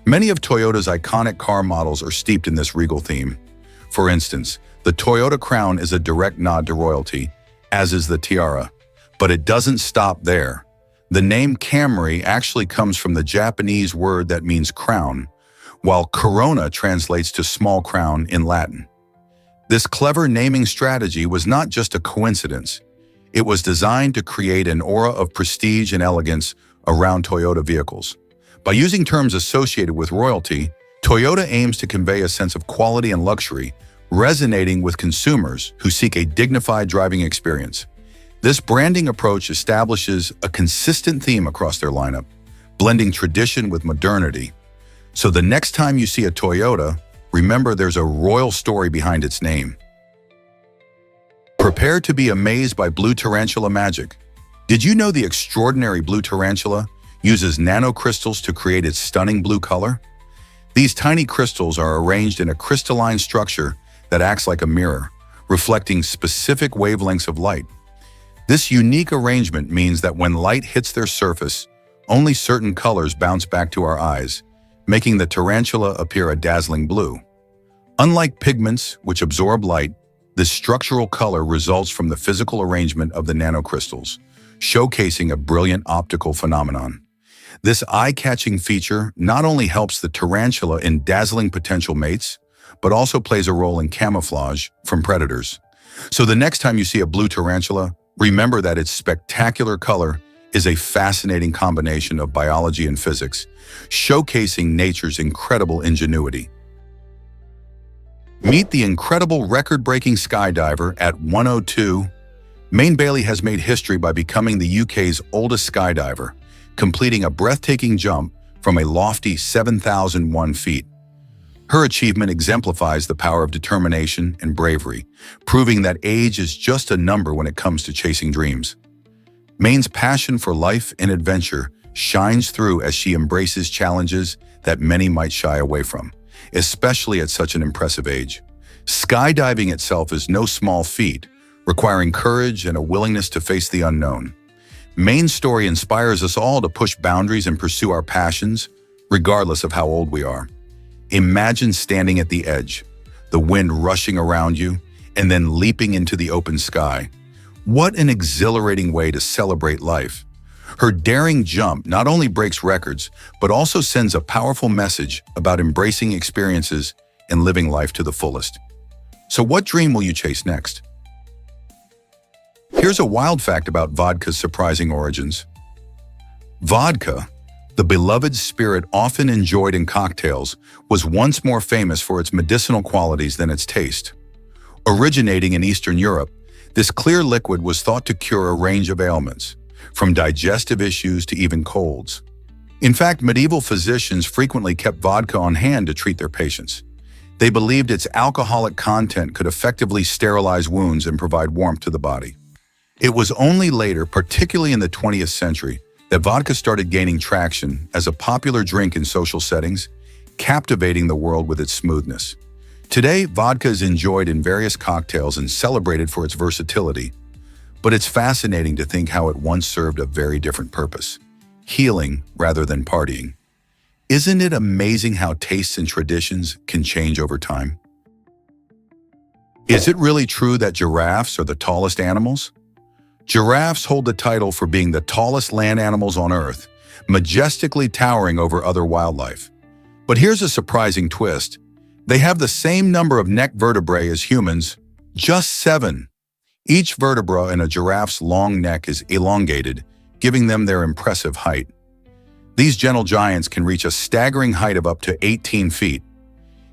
Many of Toyota's iconic car models are steeped in this regal theme. For instance, the Toyota Crown is a direct nod to royalty, as is the Tiara. But it doesn't stop there. The name Camry actually comes from the Japanese word that means crown, while Corona translates to small crown in Latin. This clever naming strategy was not just a coincidence. It was designed to create an aura of prestige and elegance around Toyota vehicles. By using terms associated with royalty, Toyota aims to convey a sense of quality and luxury, resonating with consumers who seek a dignified driving experience. This branding approach establishes a consistent theme across their lineup, blending tradition with modernity. So the next time you see a Toyota, remember there's a royal story behind its name. Prepare to be amazed by blue tarantula magic. Did you know the extraordinary blue tarantula uses nanocrystals to create its stunning blue color? These tiny crystals are arranged in a crystalline structure that acts like a mirror, reflecting specific wavelengths of light. This unique arrangement means that when light hits their surface, only certain colors bounce back to our eyes, making the tarantula appear a dazzling blue. Unlike pigments, which absorb light, this structural color results from the physical arrangement of the nanocrystals, showcasing a brilliant optical phenomenon. This eye-catching feature not only helps the tarantula in dazzling potential mates, but also plays a role in camouflage from predators. So the next time you see a blue tarantula, remember that its spectacular color is a fascinating combination of biology and physics, showcasing nature's incredible ingenuity. Meet the incredible record-breaking skydiver at 102. Mayne Bailey has made history by becoming the UK's oldest skydiver, completing a breathtaking jump from a lofty 7,001 feet. Her achievement exemplifies the power of determination and bravery, proving that age is just a number when it comes to chasing dreams. Mayne's passion for life and adventure shines through as she embraces challenges that many might shy away from, especially at such an impressive age. Skydiving itself is no small feat, requiring courage and a willingness to face the unknown. Mayne's story inspires us all to push boundaries and pursue our passions, regardless of how old we are. Imagine standing at the edge, the wind rushing around you, and then leaping into the open sky. What an exhilarating way to celebrate life. Her daring jump not only breaks records, but also sends a powerful message about embracing experiences and living life to the fullest. So what dream will you chase next? Here's a wild fact about vodka's surprising origins. Vodka, the beloved spirit often enjoyed in cocktails, was once more famous for its medicinal qualities than its taste. Originating in Eastern Europe, this clear liquid was thought to cure a range of ailments, from digestive issues to even colds. In fact, medieval physicians frequently kept vodka on hand to treat their patients. They believed its alcoholic content could effectively sterilize wounds and provide warmth to the body. It was only later, particularly in the 20th century, that vodka started gaining traction as a popular drink in social settings, captivating the world with its smoothness. Today, vodka is enjoyed in various cocktails and celebrated for its versatility, but it's fascinating to think how it once served a very different purpose: healing rather than partying. Isn't it amazing how tastes and traditions can change over time? Is it really true that giraffes are the tallest animals? Giraffes hold the title for being the tallest land animals on Earth, majestically towering over other wildlife. But here's a surprising twist. They have the same number of neck vertebrae as humans, just 7. Each vertebra in a giraffe's long neck is elongated, giving them their impressive height. These gentle giants can reach a staggering height of up to 18 feet.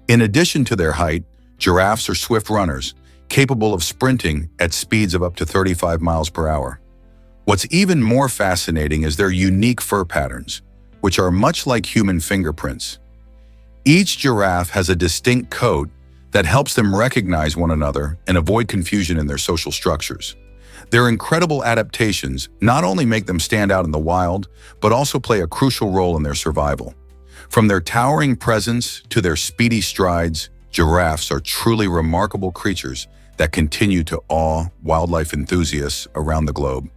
In addition to their height, Giraffes are swift runners, capable of sprinting at speeds of up to 35 miles per hour. What's even more fascinating is their unique fur patterns, which are much like human fingerprints. Each giraffe has a distinct coat that helps them recognize one another and avoid confusion in their social structures. Their incredible adaptations not only make them stand out in the wild, but also play a crucial role in their survival. From their towering presence to their speedy strides, giraffes are truly remarkable creatures that continue to awe wildlife enthusiasts around the globe.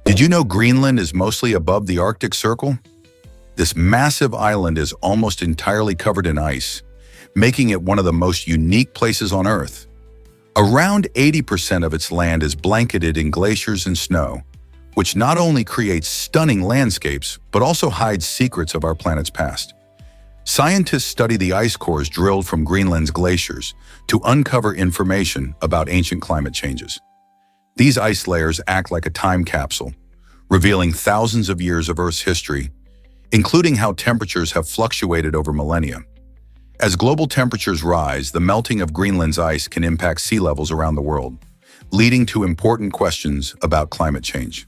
Did you know Greenland is mostly above the Arctic Circle? This massive island is almost entirely covered in ice, making it one of the most unique places on Earth. Around 80% of its land is blanketed in glaciers and snow, which not only creates stunning landscapes, but also hides secrets of our planet's past. Scientists study the ice cores drilled from Greenland's glaciers to uncover information about ancient climate changes. These ice layers act like a time capsule, revealing thousands of years of Earth's history, including how temperatures have fluctuated over millennia. As global temperatures rise, the melting of Greenland's ice can impact sea levels around the world, leading to important questions about climate change.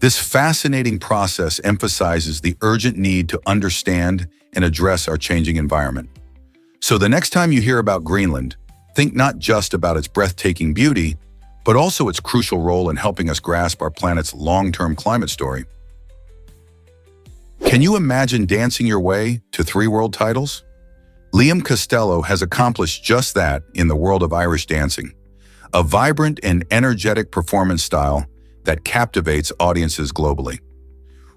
This fascinating process emphasizes the urgent need to understand and address our changing environment. So the next time you hear about Greenland, think not just about its breathtaking beauty, but also its crucial role in helping us grasp our planet's long-term climate story. Can you imagine dancing your way to 3 world titles? Liam Costello has accomplished just that in the world of Irish dancing, a vibrant and energetic performance style that captivates audiences globally.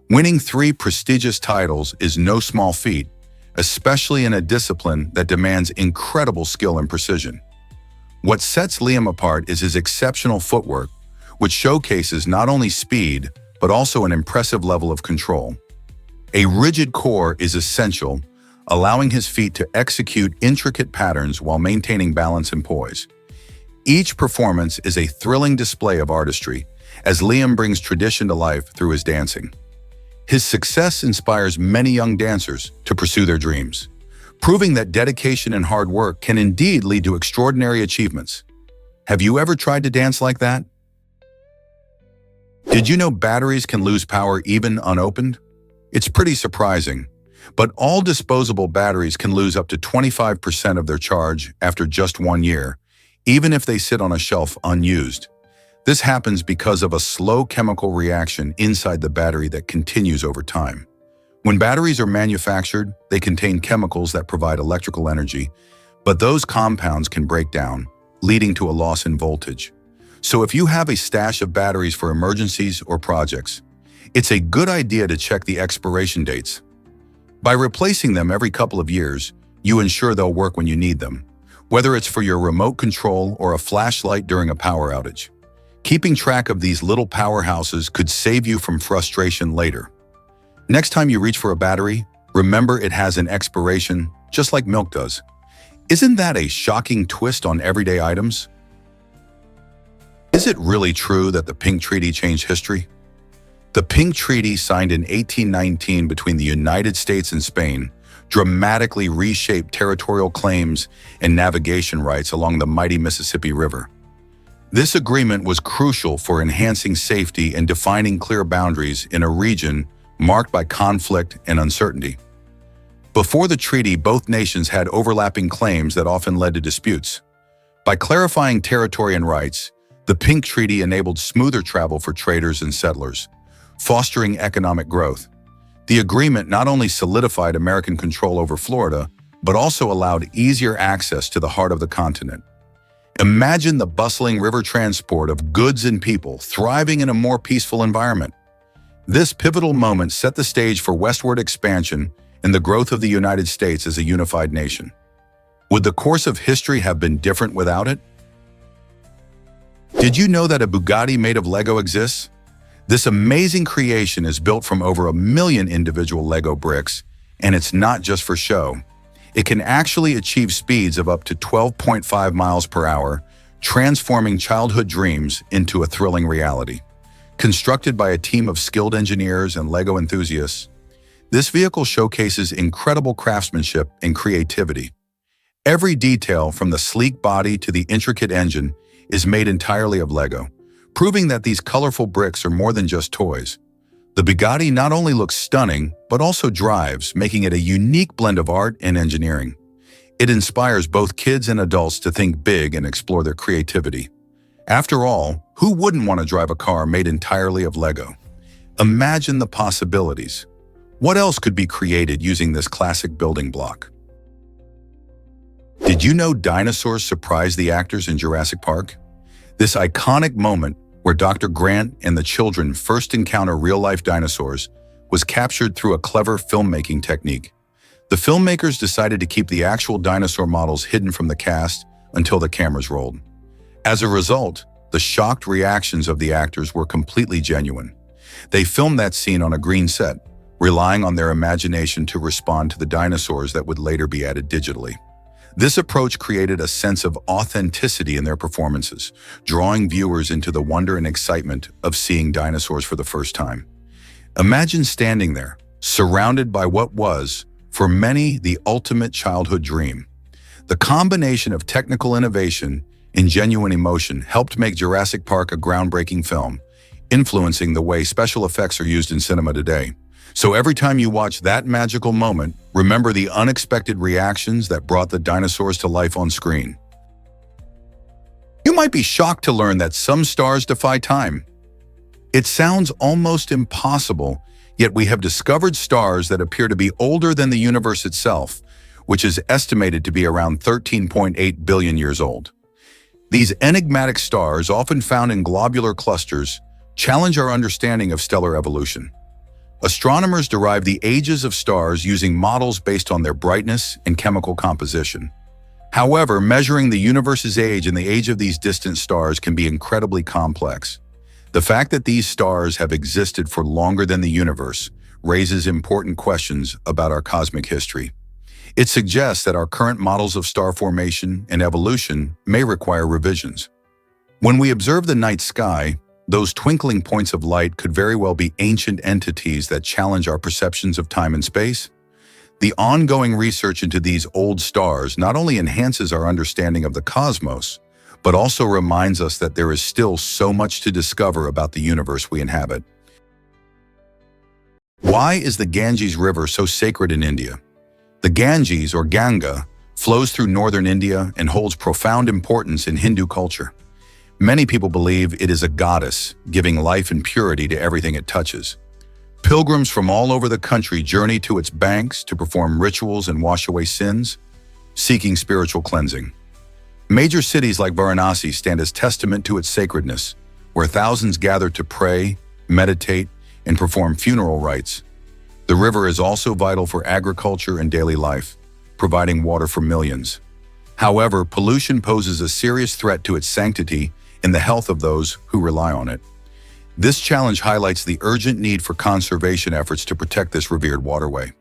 Winning 3 prestigious titles is no small feat, especially in a discipline that demands incredible skill and precision. What sets Liam apart is his exceptional footwork, which showcases not only speed, but also an impressive level of control. A rigid core is essential, allowing his feet to execute intricate patterns while maintaining balance and poise. Each performance is a thrilling display of artistry, as Liam brings tradition to life through his dancing. His success inspires many young dancers to pursue their dreams, proving that dedication and hard work can indeed lead to extraordinary achievements. Have you ever tried to dance like that? Did you know batteries can lose power even unopened? It's pretty surprising, but all disposable batteries can lose up to 25% of their charge after just 1 year, even if they sit on a shelf unused. This happens because of a slow chemical reaction inside the battery that continues over time. When batteries are manufactured, they contain chemicals that provide electrical energy, but those compounds can break down, leading to a loss in voltage. So if you have a stash of batteries for emergencies or projects, it's a good idea to check the expiration dates. By replacing them every couple of years, you ensure they'll work when you need them, whether it's for your remote control or a flashlight during a power outage. Keeping track of these little powerhouses could save you from frustration later. Next time you reach for a battery, remember it has an expiration, just like milk does. Isn't that a shocking twist on everyday items? Is it really true that the Pink Treaty changed history? The Pink Treaty, signed in 1819 between the United States and Spain, dramatically reshaped territorial claims and navigation rights along the mighty Mississippi River. This agreement was crucial for enhancing safety and defining clear boundaries in a region marked by conflict and uncertainty. Before the treaty, both nations had overlapping claims that often led to disputes. By clarifying territory and rights, the Pink Treaty enabled smoother travel for traders and settlers, fostering economic growth. The agreement not only solidified American control over Florida, but also allowed easier access to the heart of the continent. Imagine the bustling river transport of goods and people thriving in a more peaceful environment. This pivotal moment set the stage for westward expansion and the growth of the United States as a unified nation. Would the course of history have been different without it? Did you know that a Bugatti made of Lego exists? This amazing creation is built from over 1 million individual Lego bricks, and it's not just for show. It can actually achieve speeds of up to 12.5 miles per hour, transforming childhood dreams into a thrilling reality. Constructed by a team of skilled engineers and Lego enthusiasts, this vehicle showcases incredible craftsmanship and creativity. Every detail, from the sleek body to the intricate engine, is made entirely of Lego, proving that these colorful bricks are more than just toys. The Bugatti not only looks stunning, but also drives, making it a unique blend of art and engineering. It inspires both kids and adults to think big and explore their creativity. After all, who wouldn't want to drive a car made entirely of Lego? Imagine the possibilities. What else could be created using this classic building block? Did you know dinosaurs surprised the actors in Jurassic Park? This iconic moment where Dr. Grant and the children first encounter real-life dinosaurs was captured through a clever filmmaking technique. The filmmakers decided to keep the actual dinosaur models hidden from the cast until the cameras rolled. As a result, the shocked reactions of the actors were completely genuine. They filmed that scene on a green set, relying on their imagination to respond to the dinosaurs that would later be added digitally. This approach created a sense of authenticity in their performances, drawing viewers into the wonder and excitement of seeing dinosaurs for the first time. Imagine standing there, surrounded by what was, for many, the ultimate childhood dream. The combination of technical innovation and genuine emotion helped make Jurassic Park a groundbreaking film, influencing the way special effects are used in cinema today. So every time you watch that magical moment, remember the unexpected reactions that brought the dinosaurs to life on screen. You might be shocked to learn that some stars defy time. It sounds almost impossible, yet we have discovered stars that appear to be older than the universe itself, which is estimated to be around 13.8 billion years old. These enigmatic stars, often found in globular clusters, challenge our understanding of stellar evolution. Astronomers derive the ages of stars using models based on their brightness and chemical composition. However, measuring the universe's age and the age of these distant stars can be incredibly complex. The fact that these stars have existed for longer than the universe raises important questions about our cosmic history. It suggests that our current models of star formation and evolution may require revisions. When we observe the night sky, those twinkling points of light could very well be ancient entities that challenge our perceptions of time and space. The ongoing research into these old stars not only enhances our understanding of the cosmos, but also reminds us that there is still so much to discover about the universe we inhabit. Why is the Ganges River so sacred in India? The Ganges, or Ganga, flows through northern India and holds profound importance in Hindu culture. Many people believe it is a goddess, giving life and purity to everything it touches. Pilgrims from all over the country journey to its banks to perform rituals and wash away sins, seeking spiritual cleansing. Major cities like Varanasi stand as testament to its sacredness, where thousands gather to pray, meditate, and perform funeral rites. The river is also vital for agriculture and daily life, providing water for millions. However, pollution poses a serious threat to its sanctity and the health of those who rely on it. This challenge highlights the urgent need for conservation efforts to protect this revered waterway.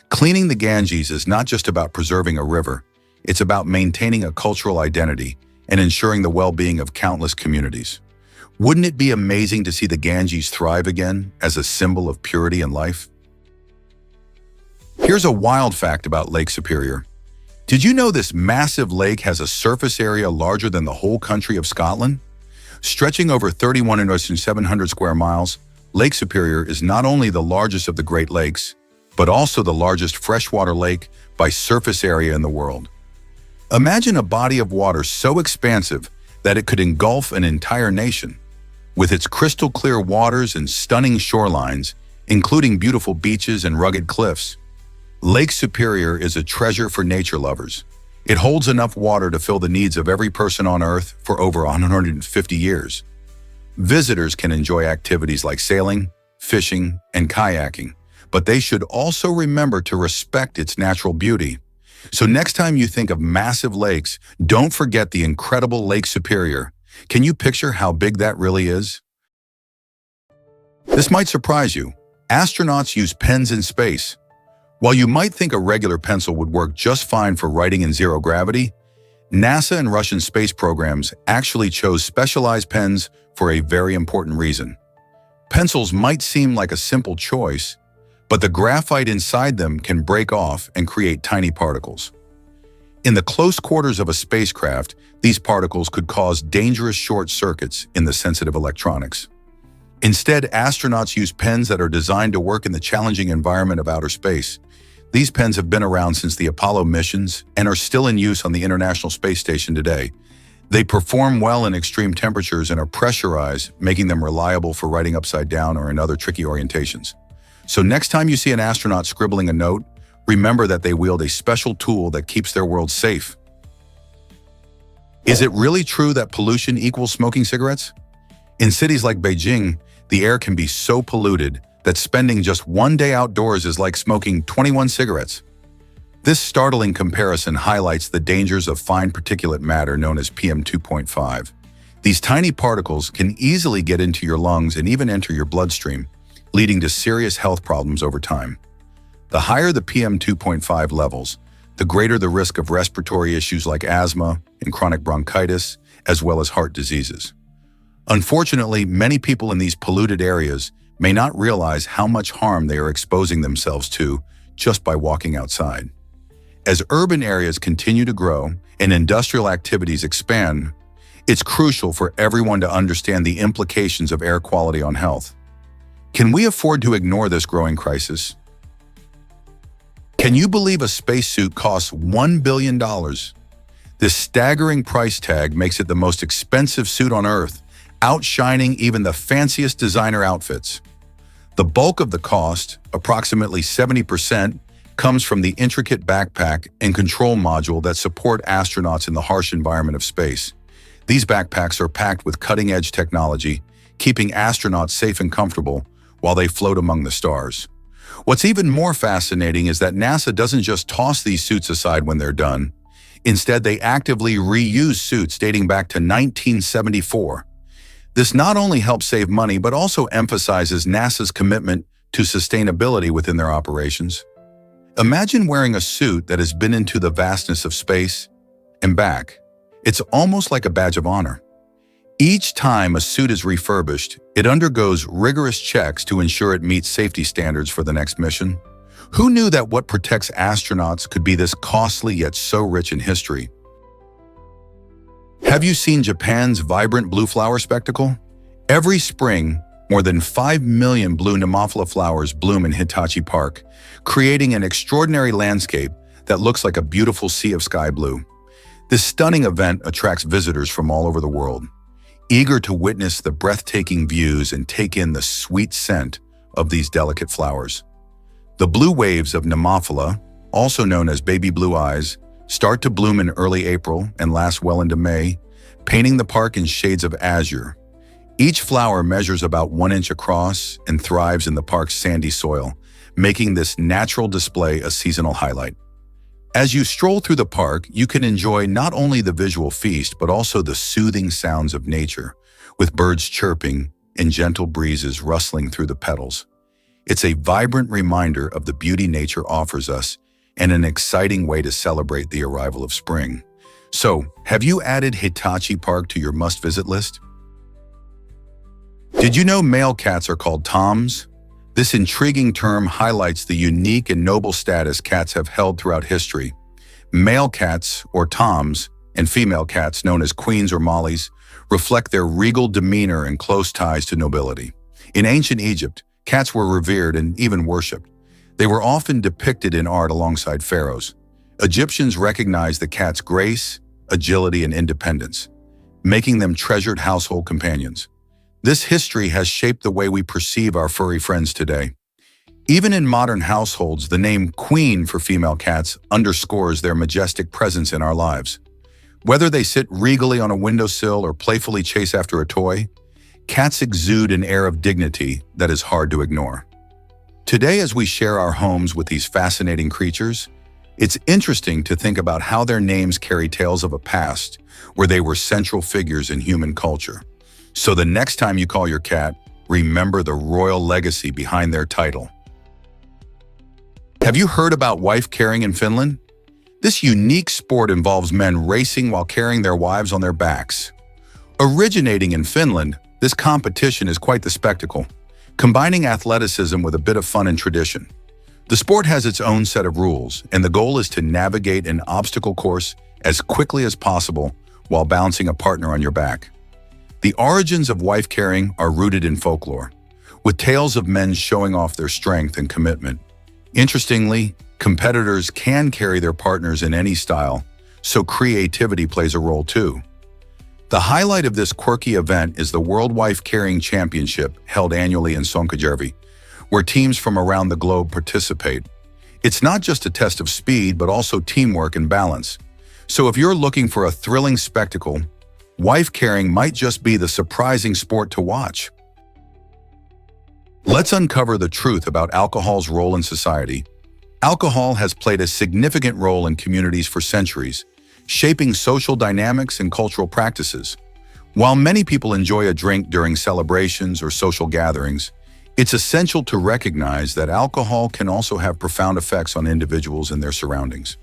Cleaning the Ganges is not just about preserving a river, it's about maintaining a cultural identity and ensuring the well-being of countless communities. Wouldn't it be amazing to see the Ganges thrive again as a symbol of purity and life? Here's a wild fact about Lake Superior. Did you know this massive lake has a surface area larger than the whole country of Scotland? Stretching over 31,700 square miles, Lake Superior is not only the largest of the Great Lakes, but also the largest freshwater lake by surface area in the world. Imagine a body of water so expansive that it could engulf an entire nation. With its crystal clear waters and stunning shorelines, including beautiful beaches and rugged cliffs, Lake Superior is a treasure for nature lovers. It holds enough water to fill the needs of every person on Earth for over 150 years. Visitors can enjoy activities like sailing, fishing, and kayaking, but they should also remember to respect its natural beauty. So next time you think of massive lakes, don't forget the incredible Lake Superior. Can you picture how big that really is? This might surprise you. Astronauts use pens in space. While you might think a regular pencil would work just fine for writing in zero gravity, NASA and Russian space programs actually chose specialized pens for a very important reason. Pencils might seem like a simple choice, but the graphite inside them can break off and create tiny particles. In the close quarters of a spacecraft, these particles could cause dangerous short circuits in the sensitive electronics. Instead, astronauts use pens that are designed to work in the challenging environment of outer space. These pens have been around since the Apollo missions and are still in use on the International Space Station today. They perform well in extreme temperatures and are pressurized, making them reliable for writing upside down or in other tricky orientations. So next time you see an astronaut scribbling a note, remember that they wield a special tool that keeps their world safe. Is it really true that pollution equals smoking cigarettes? In cities like Beijing, the air can be so polluted that spending just one day outdoors is like smoking 21 cigarettes. This startling comparison highlights the dangers of fine particulate matter known as PM 2.5. These tiny particles can easily get into your lungs and even enter your bloodstream, leading to serious health problems over time. The higher the PM 2.5 levels, the greater the risk of respiratory issues like asthma and chronic bronchitis, as well as heart diseases. Unfortunately, many people in these polluted areas may not realize how much harm they are exposing themselves to just by walking outside. As urban areas continue to grow and industrial activities expand, it's crucial for everyone to understand the implications of air quality on health. Can we afford to ignore this growing crisis? Can you believe a spacesuit costs $1 billion? This staggering price tag makes it the most expensive suit on Earth, outshining even the fanciest designer outfits. The bulk of the cost, approximately 70%, comes from the intricate backpack and control module that support astronauts in the harsh environment of space. These backpacks are packed with cutting-edge technology, keeping astronauts safe and comfortable while they float among the stars. What's even more fascinating is that NASA doesn't just toss these suits aside when they're done. Instead, they actively reuse suits dating back to 1974. This not only helps save money, but also emphasizes NASA's commitment to sustainability within their operations. Imagine wearing a suit that has been into the vastness of space and back. It's almost like a badge of honor. Each time a suit is refurbished, it undergoes rigorous checks to ensure it meets safety standards for the next mission. Who knew that what protects astronauts could be this costly yet so rich in history? Have you seen Japan's vibrant blue flower spectacle? Every spring, more than 5 million blue Nemophila flowers bloom in Hitachi Park, creating an extraordinary landscape that looks like a beautiful sea of sky blue. This stunning event attracts visitors from all over the world, eager to witness the breathtaking views and take in the sweet scent of these delicate flowers. The blue waves of Nemophila, also known as baby blue eyes, start to bloom in early April and last well into May, painting the park in shades of azure. Each flower measures about 1 inch across and thrives in the park's sandy soil, making this natural display a seasonal highlight. As you stroll through the park, you can enjoy not only the visual feast, but also the soothing sounds of nature, with birds chirping and gentle breezes rustling through the petals. It's a vibrant reminder of the beauty nature offers us and an exciting way to celebrate the arrival of spring. So, have you added Hitachi Park to your must-visit list? Did you know male cats are called toms? This intriguing term highlights the unique and noble status cats have held throughout history. Male cats, or toms, and female cats, known as queens or mollies, reflect their regal demeanor and close ties to nobility. In ancient Egypt, cats were revered and even worshipped. They were often depicted in art alongside pharaohs. Egyptians recognized the cat's grace, agility, and independence, making them treasured household companions. This history has shaped the way we perceive our furry friends today. Even in modern households, the name queen for female cats underscores their majestic presence in our lives. Whether they sit regally on a windowsill or playfully chase after a toy, cats exude an air of dignity that is hard to ignore. Today, as we share our homes with these fascinating creatures, it's interesting to think about how their names carry tales of a past where they were central figures in human culture. So the next time you call your cat, remember the royal legacy behind their title. Have you heard about wife carrying in Finland? This unique sport involves men racing while carrying their wives on their backs. Originating in Finland, this competition is quite the spectacle, combining athleticism with a bit of fun and tradition. The sport has its own set of rules, and the goal is to navigate an obstacle course as quickly as possible while balancing a partner on your back. The origins of wife carrying are rooted in folklore, with tales of men showing off their strength and commitment. Interestingly, competitors can carry their partners in any style, so creativity plays a role too. The highlight of this quirky event is the World Wife Carrying Championship held annually in Sonkajervi, where teams from around the globe participate. It's not just a test of speed, but also teamwork and balance. So if you're looking for a thrilling spectacle, wife carrying might just be the surprising sport to watch. Let's uncover the truth about alcohol's role in society. Alcohol has played a significant role in communities for centuries, shaping social dynamics and cultural practices. While many people enjoy a drink during celebrations or social gatherings, it's essential to recognize that alcohol can also have profound effects on individuals and their surroundings.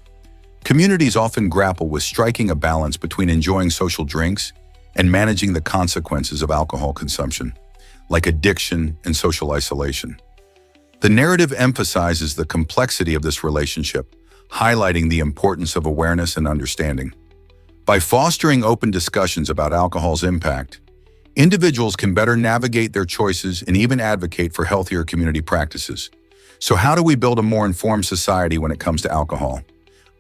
Communities often grapple with striking a balance between enjoying social drinks and managing the consequences of alcohol consumption, like addiction and social isolation. The narrative emphasizes the complexity of this relationship, highlighting the importance of awareness and understanding. By fostering open discussions about alcohol's impact, individuals can better navigate their choices and even advocate for healthier community practices. So how do we build a more informed society when it comes to alcohol?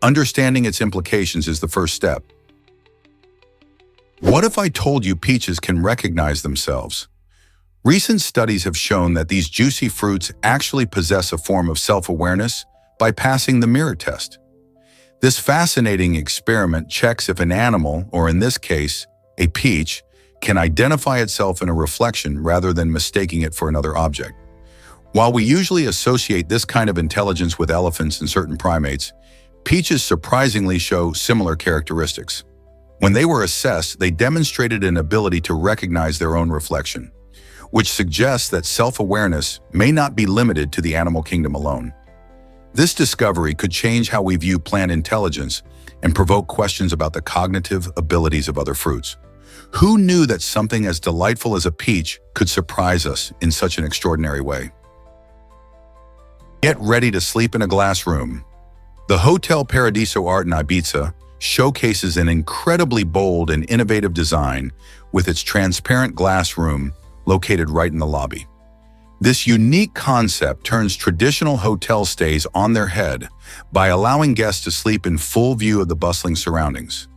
Understanding its implications is the first step. What if I told you peaches can recognize themselves? Recent studies have shown that these juicy fruits actually possess a form of self-awareness by passing the mirror test. This fascinating experiment checks if an animal, or in this case, a peach, can identify itself in a reflection rather than mistaking it for another object. While we usually associate this kind of intelligence with elephants and certain primates, peaches surprisingly show similar characteristics. When they were assessed, they demonstrated an ability to recognize their own reflection, which suggests that self-awareness may not be limited to the animal kingdom alone. This discovery could change how we view plant intelligence and provoke questions about the cognitive abilities of other fruits. Who knew that something as delightful as a peach could surprise us in such an extraordinary way? Get ready to sleep in a glass room. The Hotel Paradiso Art in Ibiza showcases an incredibly bold and innovative design with its transparent glass room located right in the lobby. This unique concept turns traditional hotel stays on their head by allowing guests to sleep in full view of the bustling surroundings.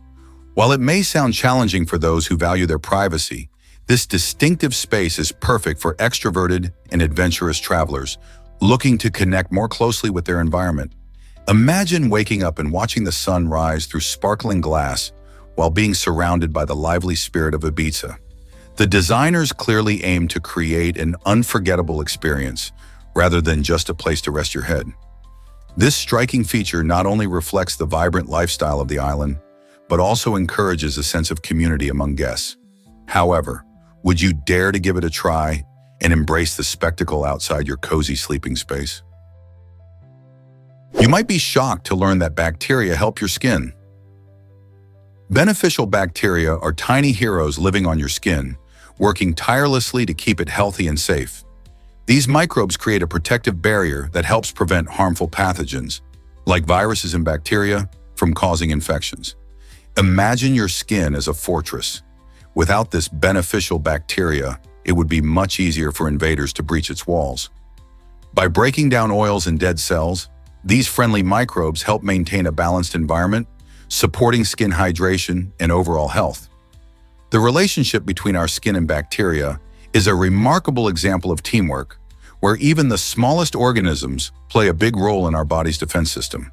While it may sound challenging for those who value their privacy, this distinctive space is perfect for extroverted and adventurous travelers looking to connect more closely with their environment. Imagine waking up and watching the sun rise through sparkling glass while being surrounded by the lively spirit of Ibiza. The designers clearly aim to create an unforgettable experience rather than just a place to rest your head. This striking feature not only reflects the vibrant lifestyle of the island, but also encourages a sense of community among guests. However, would you dare to give it a try and embrace the spectacle outside your cozy sleeping space? You might be shocked to learn that bacteria help your skin. Beneficial bacteria are tiny heroes living on your skin, working tirelessly to keep it healthy and safe. These microbes create a protective barrier that helps prevent harmful pathogens, like viruses and bacteria, from causing infections. Imagine your skin as a fortress. Without this beneficial bacteria, it would be much easier for invaders to breach its walls. By breaking down oils and dead cells, these friendly microbes help maintain a balanced environment, supporting skin hydration and overall health. The relationship between our skin and bacteria is a remarkable example of teamwork, where even the smallest organisms play a big role in our body's defense system.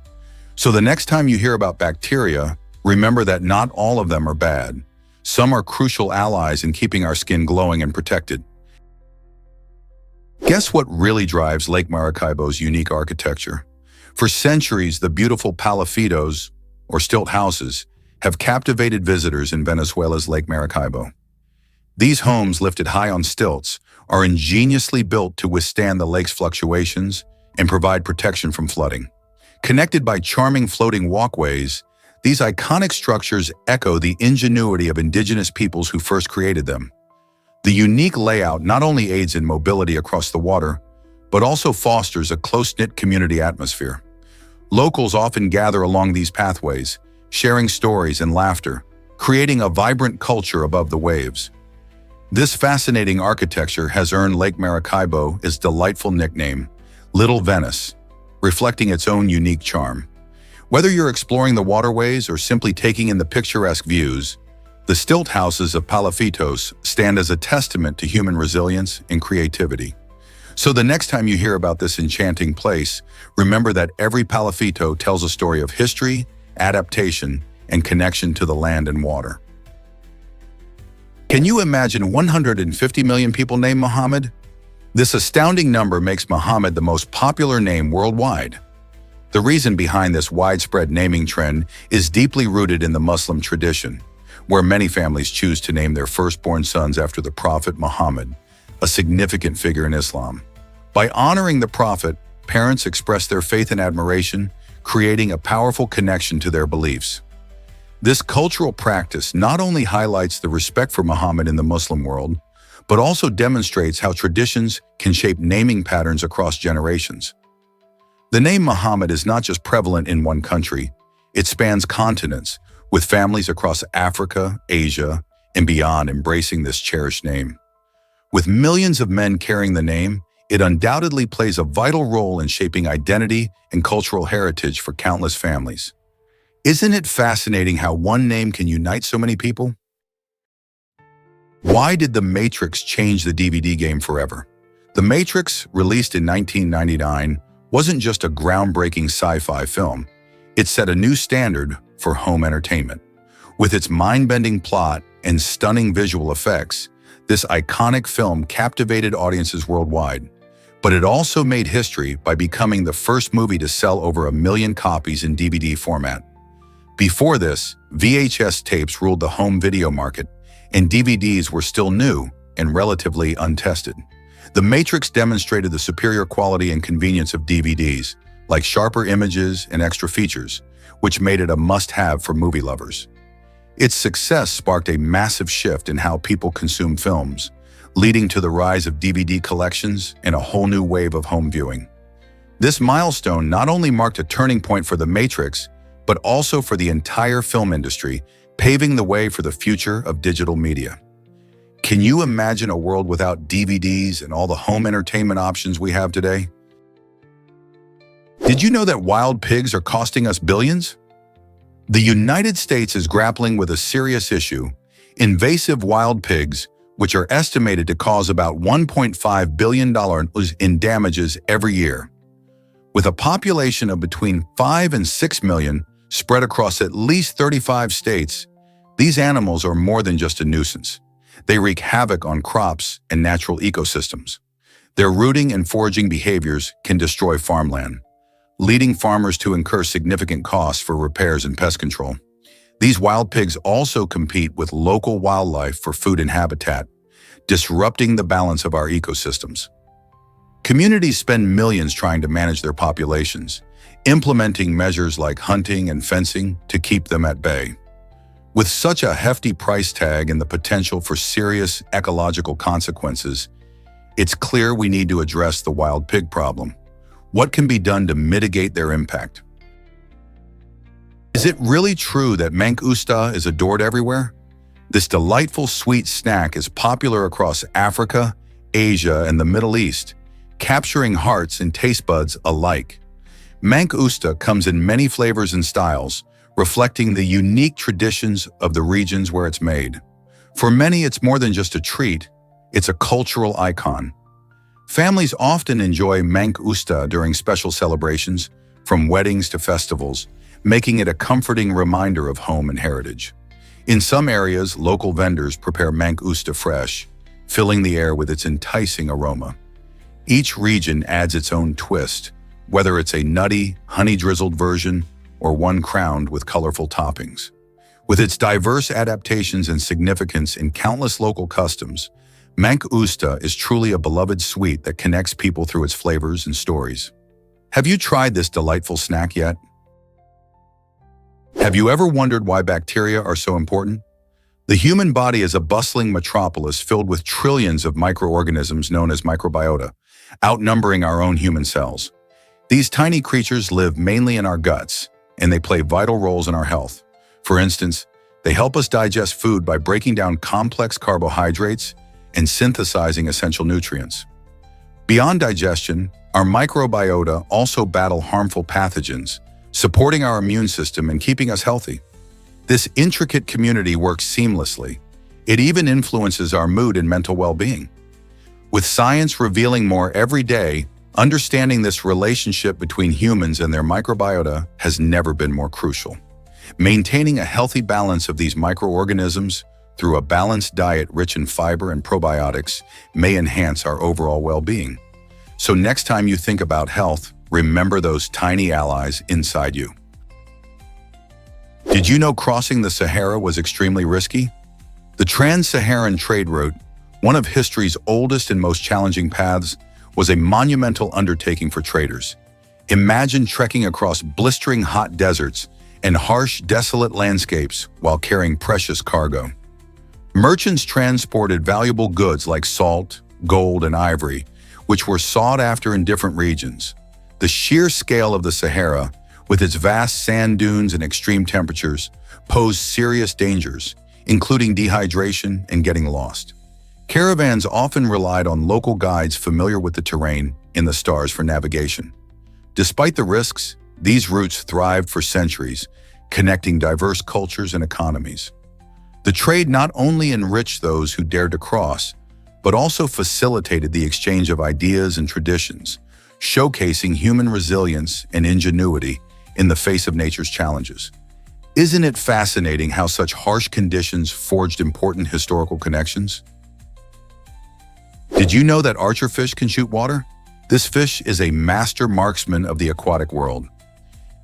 So the next time you hear about bacteria, remember that not all of them are bad. Some are crucial allies in keeping our skin glowing and protected. Guess what really drives Lake Maracaibo's unique architecture? For centuries, the beautiful palafitos, or stilt houses, have captivated visitors in Venezuela's Lake Maracaibo. These homes, lifted high on stilts, are ingeniously built to withstand the lake's fluctuations and provide protection from flooding. Connected by charming floating walkways, these iconic structures echo the ingenuity of indigenous peoples who first created them. The unique layout not only aids in mobility across the water, but also fosters a close-knit community atmosphere. Locals often gather along these pathways, sharing stories and laughter, creating a vibrant culture above the waves. This fascinating architecture has earned Lake Maracaibo its delightful nickname, Little Venice, reflecting its own unique charm. Whether you're exploring the waterways or simply taking in the picturesque views, the stilt houses of Palafitos stand as a testament to human resilience and creativity. So the next time you hear about this enchanting place, remember that every palafito tells a story of history, adaptation, and connection to the land and water. Can you imagine 150 million people named Muhammad? This astounding number makes Muhammad the most popular name worldwide. The reason behind this widespread naming trend is deeply rooted in the Muslim tradition, where many families choose to name their firstborn sons after the Prophet Muhammad, a significant figure in Islam. By honoring the Prophet, parents express their faith and admiration, creating a powerful connection to their beliefs. This cultural practice not only highlights the respect for Muhammad in the Muslim world, but also demonstrates how traditions can shape naming patterns across generations. The name Muhammad is not just prevalent in one country, it spans continents, with families across Africa, Asia, and beyond embracing this cherished name. With millions of men carrying the name, it undoubtedly plays a vital role in shaping identity and cultural heritage for countless families. Isn't it fascinating how one name can unite so many people? Why did The Matrix change the DVD game forever? The Matrix, released in 1999, wasn't just a groundbreaking sci-fi film. It set a new standard for home entertainment. With its mind-bending plot and stunning visual effects, this iconic film captivated audiences worldwide. But it also made history by becoming the first movie to sell over 1 million copies in DVD format. Before this, VHS tapes ruled the home video market, and DVDs were still new and relatively untested. The Matrix demonstrated the superior quality and convenience of DVDs, like sharper images and extra features, which made it a must-have for movie lovers. Its success sparked a massive shift in how people consume films, leading to the rise of DVD collections and a whole new wave of home viewing. This milestone not only marked a turning point for The Matrix, but also for the entire film industry, paving the way for the future of digital media. Can you imagine a world without DVDs and all the home entertainment options we have today? Did you know that wild pigs are costing us billions? The United States is grappling with a serious issue: invasive wild pigs, which are estimated to cause about $1.5 billion in damages every year. With a population of between 5 and 6 million spread across at least 35 states, these animals are more than just a nuisance. They wreak havoc on crops and natural ecosystems. Their rooting and foraging behaviors can destroy farmland, leading farmers to incur significant costs for repairs and pest control. These wild pigs also compete with local wildlife for food and habitat, disrupting the balance of our ecosystems. Communities spend millions trying to manage their populations, implementing measures like hunting and fencing to keep them at bay. With such a hefty price tag and the potential for serious ecological consequences, it's clear we need to address the wild pig problem. What can be done to mitigate their impact? Is it really true that mangusta is adored everywhere? This delightful sweet snack is popular across Africa, Asia, and the Middle East, capturing hearts and taste buds alike. Mangusta comes in many flavors and styles, reflecting the unique traditions of the regions where it's made. For many, it's more than just a treat, it's a cultural icon. Families often enjoy mangusta during special celebrations, from weddings to festivals, making it a comforting reminder of home and heritage. In some areas, local vendors prepare mangusta fresh, filling the air with its enticing aroma. Each region adds its own twist, whether it's a nutty, honey-drizzled version or one crowned with colorful toppings. With its diverse adaptations and significance in countless local customs, mangusta is truly a beloved sweet that connects people through its flavors and stories. Have you tried this delightful snack yet? Have you ever wondered why bacteria are so important? The human body is a bustling metropolis filled with trillions of microorganisms known as microbiota. outnumbering our own human cells. These tiny creatures live mainly in our guts, and they play vital roles in our health. For instance, they help us digest food by breaking down complex carbohydrates and synthesizing essential nutrients. Beyond digestion, our microbiota also battle harmful pathogens, supporting our immune system and keeping us healthy. This intricate community works seamlessly. It even influences our mood and mental well-being. With science revealing more every day, understanding this relationship between humans and their microbiota has never been more crucial. Maintaining a healthy balance of these microorganisms through a balanced diet rich in fiber and probiotics may enhance our overall well-being. So next time you think about health, remember those tiny allies inside you. Did you know crossing the Sahara was extremely risky? The Trans-Saharan trade route, one of history's oldest and most challenging paths, was a monumental undertaking for traders. Imagine trekking across blistering hot deserts and harsh, desolate landscapes while carrying precious cargo. Merchants transported valuable goods like salt, gold, and ivory, which were sought after in different regions. The sheer scale of the Sahara, with its vast sand dunes and extreme temperatures, posed serious dangers, including dehydration and getting lost. Caravans often relied on local guides familiar with the terrain and the stars for navigation. Despite the risks, these routes thrived for centuries, connecting diverse cultures and economies. The trade not only enriched those who dared to cross, but also facilitated the exchange of ideas and traditions, showcasing human resilience and ingenuity in the face of nature's challenges. Isn't it fascinating how such harsh conditions forged important historical connections? Did you know that archerfish can shoot water? This fish is a master marksman of the aquatic world.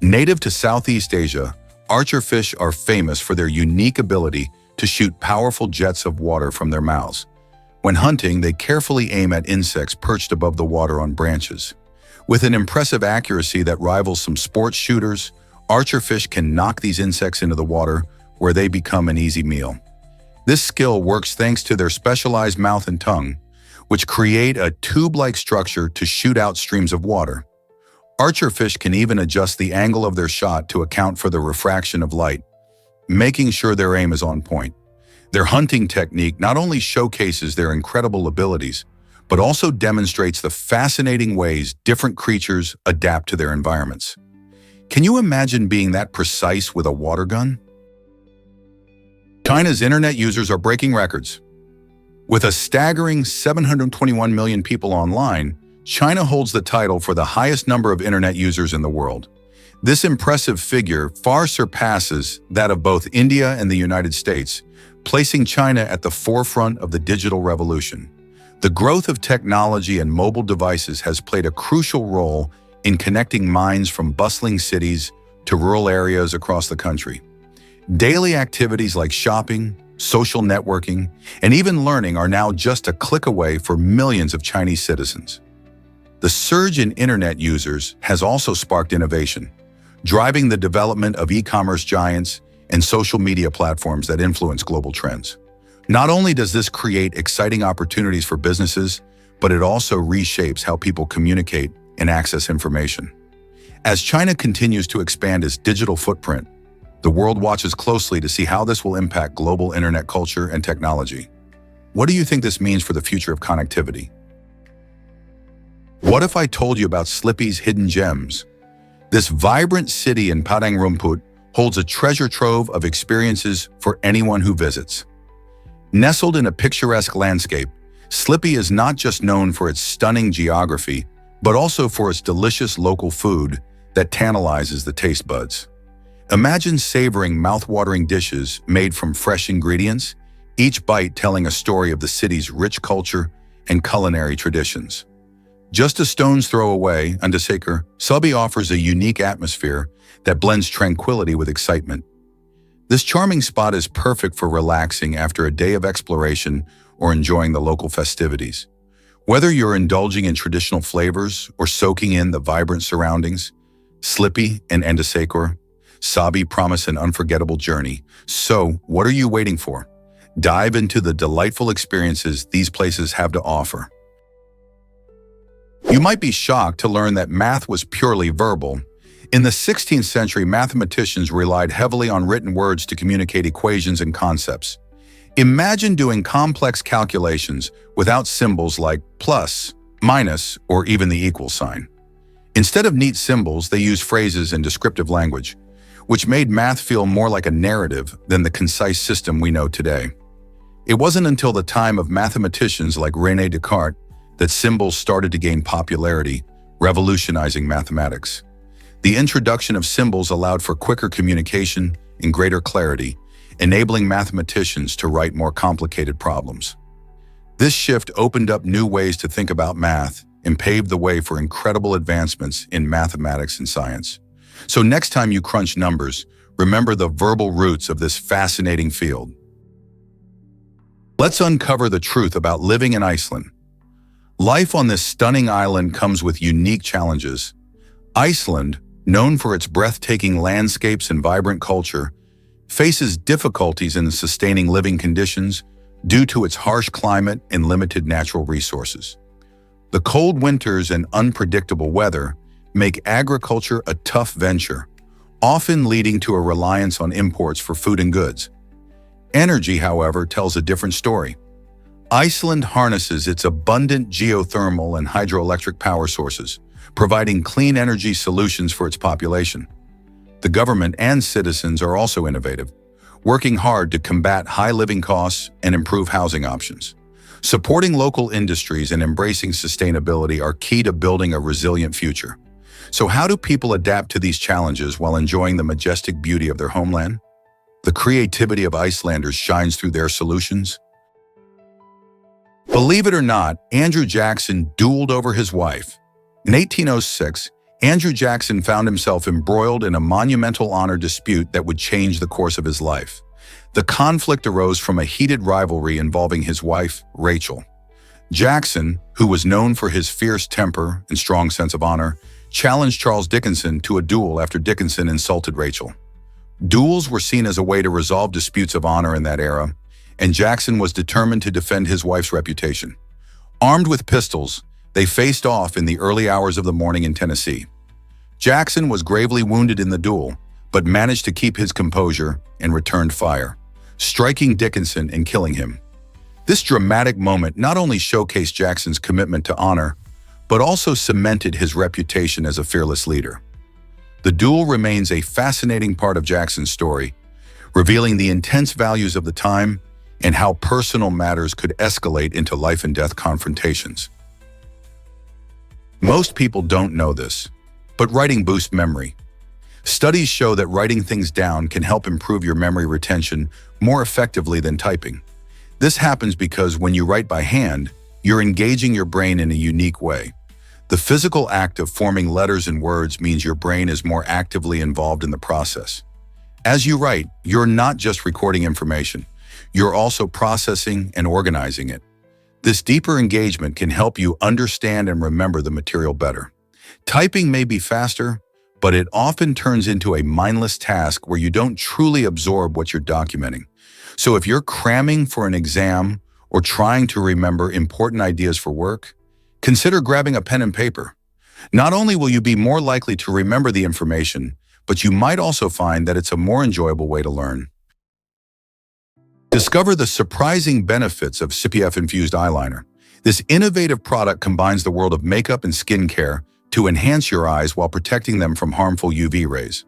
Native to Southeast Asia, archerfish are famous for their unique ability to shoot powerful jets of water from their mouths. When hunting, they carefully aim at insects perched above the water on branches. With an impressive accuracy that rivals some sports shooters, archerfish can knock these insects into the water, where they become an easy meal. This skill works thanks to their specialized mouth and tongue, which create a tube-like structure to shoot out streams of water. Archerfish can even adjust the angle of their shot to account for the refraction of light, making sure their aim is on point. Their hunting technique not only showcases their incredible abilities, but also demonstrates the fascinating ways different creatures adapt to their environments. Can you imagine being that precise with a water gun? China's internet users are breaking records. With a staggering 721 million people online, China holds the title for the highest number of internet users in the world. This impressive figure far surpasses that of both India and the United States, placing China at the forefront of the digital revolution. The growth of technology and mobile devices has played a crucial role in connecting minds from bustling cities to rural areas across the country. Daily activities like shopping, social networking, and even learning are now just a click away for millions of Chinese citizens. The surge in internet users has also sparked innovation, driving the development of e-commerce giants and social media platforms that influence global trends. Not only does this create exciting opportunities for businesses, but it also reshapes how people communicate and access information. As China continues to expand its digital footprint, the world watches closely to see how this will impact global internet culture and technology. What do you think this means for the future of connectivity? What if I told you about Slippy's Hidden Gems? This vibrant city in Padang Rumput holds a treasure trove of experiences for anyone who visits. Nestled in a picturesque landscape, Slippy is not just known for its stunning geography, but also for its delicious local food that tantalizes the taste buds. Imagine savoring mouth-watering dishes made from fresh ingredients, each bite telling a story of the city's rich culture and culinary traditions. Just a stone's throw away, Undersaker, Sabi offers a unique atmosphere that blends tranquility with excitement. This charming spot is perfect for relaxing after a day of exploration or enjoying the local festivities. Whether you're indulging in traditional flavors or soaking in the vibrant surroundings, Slippy and Endasakor, Sabi promise an unforgettable journey. So, what are you waiting for? Dive into the delightful experiences these places have to offer. You might be shocked to learn that math was purely verbal. In the 16th century, mathematicians relied heavily on written words to communicate equations and concepts. Imagine doing complex calculations without symbols like plus, minus, or even the equal sign. Instead of neat symbols, they used phrases and descriptive language, which made math feel more like a narrative than the concise system we know today. It wasn't until the time of mathematicians like René Descartes that symbols started to gain popularity, revolutionizing mathematics. The introduction of symbols allowed for quicker communication and greater clarity, enabling mathematicians to write more complicated problems. This shift opened up new ways to think about math and paved the way for incredible advancements in mathematics and science. So next time you crunch numbers, remember the verbal roots of this fascinating field. Let's uncover the truth about living in Iceland. Life on this stunning island comes with unique challenges. Iceland, known for its breathtaking landscapes and vibrant culture, faces difficulties in sustaining living conditions due to its harsh climate and limited natural resources. The cold winters and unpredictable weather make agriculture a tough venture, often leading to a reliance on imports for food and goods. Energy, however, tells a different story. Iceland harnesses its abundant geothermal and hydroelectric power sources, providing clean energy solutions for its population. The government and citizens are also innovative, working hard to combat high living costs and improve housing options. Supporting local industries and embracing sustainability are key to building a resilient future. So how do people adapt to these challenges while enjoying the majestic beauty of their homeland? The creativity of Icelanders shines through their solutions. Believe it or not, Andrew Jackson dueled over his wife. In 1806, Andrew Jackson found himself embroiled in a monumental honor dispute that would change the course of his life. The conflict arose from a heated rivalry involving his wife, Rachel. Jackson, who was known for his fierce temper and strong sense of honor, challenged Charles Dickinson to a duel after Dickinson insulted Rachel. Duels were seen as a way to resolve disputes of honor in that era, and Jackson was determined to defend his wife's reputation. Armed with pistols, they faced off in the early hours of the morning in Tennessee. Jackson was gravely wounded in the duel, but managed to keep his composure and returned fire, striking Dickinson and killing him. This dramatic moment not only showcased Jackson's commitment to honor, but also cemented his reputation as a fearless leader. The duel remains a fascinating part of Jackson's story, revealing the intense values of the time and how personal matters could escalate into life-and-death confrontations. Most people don't know this, but writing boosts memory. Studies show that writing things down can help improve your memory retention more effectively than typing. This happens because when you write by hand, you're engaging your brain in a unique way. The physical act of forming letters and words means your brain is more actively involved in the process. As you write, you're not just recording information, you're also processing and organizing it. This deeper engagement can help you understand and remember the material better. Typing may be faster, but it often turns into a mindless task where you don't truly absorb what you're documenting. So if you're cramming for an exam or trying to remember important ideas for work, consider grabbing a pen and paper. Not only will you be more likely to remember the information, but you might also find that it's a more enjoyable way to learn. Discover the surprising benefits of SPF-infused eyeliner. This innovative product combines the world of makeup and skincare to enhance your eyes while protecting them from harmful UV rays.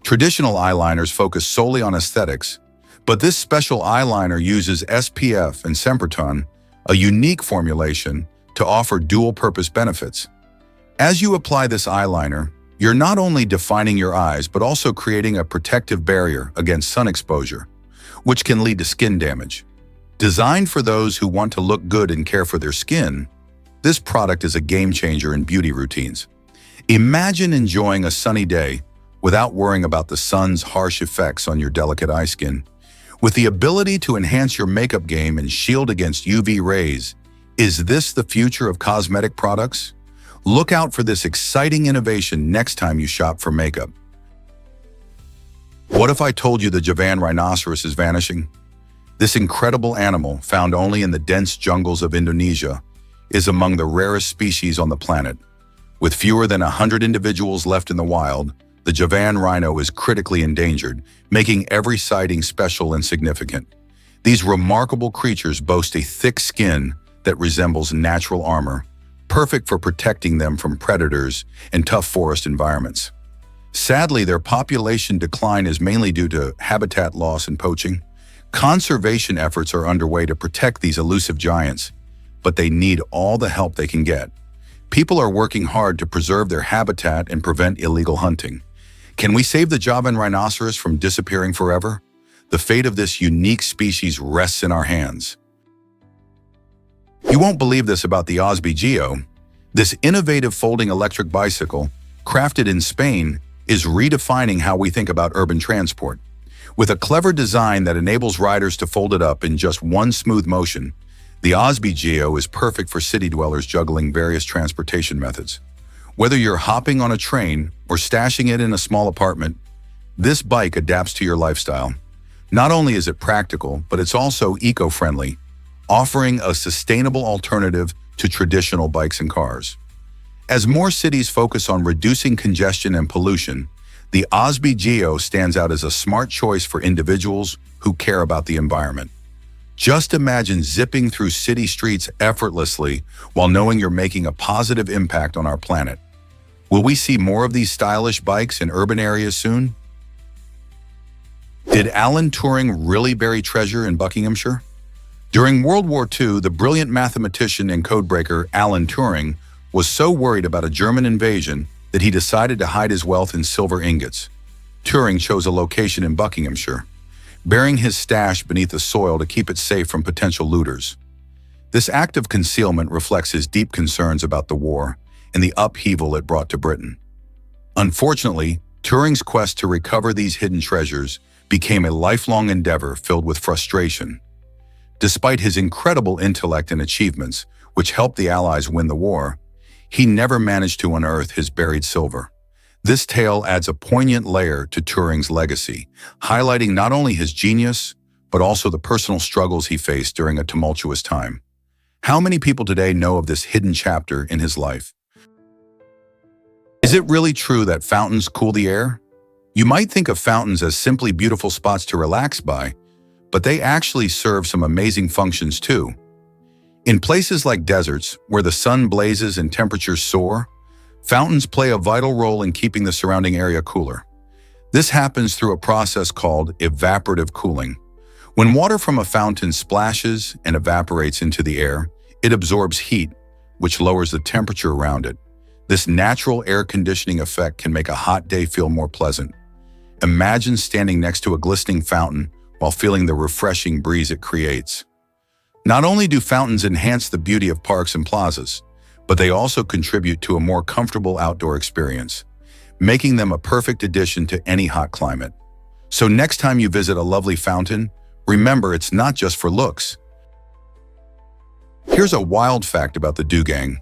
Traditional eyeliners focus solely on aesthetics, but this special eyeliner uses SPF and Semperton, a unique formulation, to offer dual-purpose benefits. As you apply this eyeliner, you're not only defining your eyes, but also creating a protective barrier against sun exposure, which can lead to skin damage. Designed for those who want to look good and care for their skin, this product is a game-changer in beauty routines. Imagine enjoying a sunny day without worrying about the sun's harsh effects on your delicate eye skin. With the ability to enhance your makeup game and shield against UV rays, is this the future of cosmetic products? Look out for this exciting innovation next time you shop for makeup. What if I told you the Javan rhinoceros is vanishing? This incredible animal, found only in the dense jungles of Indonesia, is among the rarest species on the planet. With fewer than 100 individuals left in the wild, the Javan rhino is critically endangered, making every sighting special and significant. These remarkable creatures boast a thick skin that resembles natural armor, perfect for protecting them from predators and tough forest environments. Sadly, their population decline is mainly due to habitat loss and poaching. Conservation efforts are underway to protect these elusive giants, but they need all the help they can get. People are working hard to preserve their habitat and prevent illegal hunting. Can we save the Javan rhinoceros from disappearing forever? The fate of this unique species rests in our hands. You won't believe this about the Osby Geo. This innovative folding electric bicycle, crafted in Spain, is redefining how we think about urban transport. With a clever design that enables riders to fold it up in just one smooth motion, the Osby Geo is perfect for city dwellers juggling various transportation methods. Whether you're hopping on a train or stashing it in a small apartment, this bike adapts to your lifestyle. Not only is it practical, but it's also eco-friendly, offering a sustainable alternative to traditional bikes and cars. As more cities focus on reducing congestion and pollution, the Osby Geo stands out as a smart choice for individuals who care about the environment. Just imagine zipping through city streets effortlessly while knowing you're making a positive impact on our planet. Will we see more of these stylish bikes in urban areas soon? Did Alan Turing really bury treasure in Buckinghamshire? During World War II, the brilliant mathematician and codebreaker Alan Turing was so worried about a German invasion that he decided to hide his wealth in silver ingots. Turing chose a location in Buckinghamshire, burying his stash beneath the soil to keep it safe from potential looters. This act of concealment reflects his deep concerns about the war and the upheaval it brought to Britain. Unfortunately, Turing's quest to recover these hidden treasures became a lifelong endeavor filled with frustration. Despite his incredible intellect and achievements, which helped the Allies win the war, he never managed to unearth his buried silver. This tale adds a poignant layer to Turing's legacy, highlighting not only his genius, but also the personal struggles he faced during a tumultuous time. How many people today know of this hidden chapter in his life? Is it really true that fountains cool the air? You might think of fountains as simply beautiful spots to relax by, but they actually serve some amazing functions too. In places like deserts, where the sun blazes and temperatures soar, fountains play a vital role in keeping the surrounding area cooler. This happens through a process called evaporative cooling. When water from a fountain splashes and evaporates into the air, it absorbs heat, which lowers the temperature around it. This natural air conditioning effect can make a hot day feel more pleasant. Imagine standing next to a glistening fountain while feeling the refreshing breeze it creates. Not only do fountains enhance the beauty of parks and plazas, but they also contribute to a more comfortable outdoor experience, making them a perfect addition to any hot climate. So next time you visit a lovely fountain, remember it's not just for looks. Here's a wild fact about the dugong.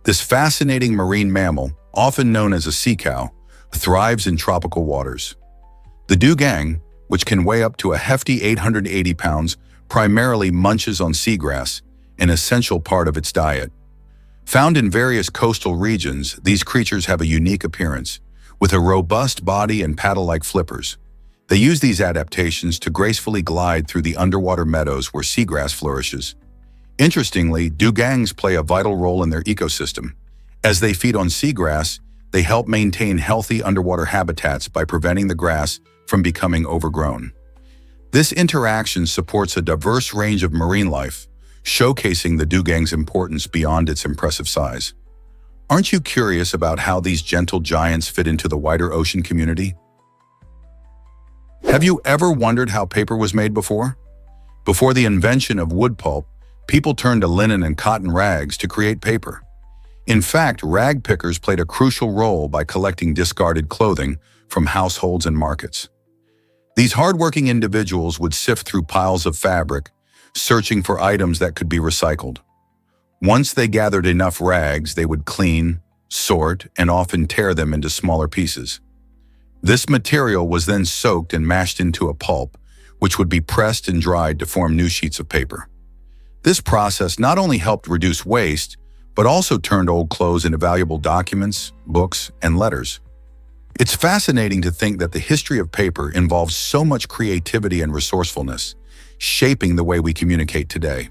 This fascinating marine mammal, often known as a sea cow, thrives in tropical waters. The dugong, which can weigh up to a hefty 880 pounds, primarily munches on seagrass, an essential part of its diet. Found in various coastal regions, these creatures have a unique appearance, with a robust body and paddle-like flippers. They use these adaptations to gracefully glide through the underwater meadows where seagrass flourishes. Interestingly, dugongs play a vital role in their ecosystem. As they feed on seagrass, they help maintain healthy underwater habitats by preventing the grass from becoming overgrown. This interaction supports a diverse range of marine life, showcasing the dugong's importance beyond its impressive size. Aren't you curious about how these gentle giants fit into the wider ocean community? Have you ever wondered how paper was made before? Before the invention of wood pulp, people turned to linen and cotton rags to create paper. In fact, rag pickers played a crucial role by collecting discarded clothing from households and markets. These hardworking individuals would sift through piles of fabric, searching for items that could be recycled. Once they gathered enough rags, they would clean, sort, and often tear them into smaller pieces. This material was then soaked and mashed into a pulp, which would be pressed and dried to form new sheets of paper. This process not only helped reduce waste, but also turned old clothes into valuable documents, books, and letters. It's fascinating to think that the history of paper involves so much creativity and resourcefulness, shaping the way we communicate today.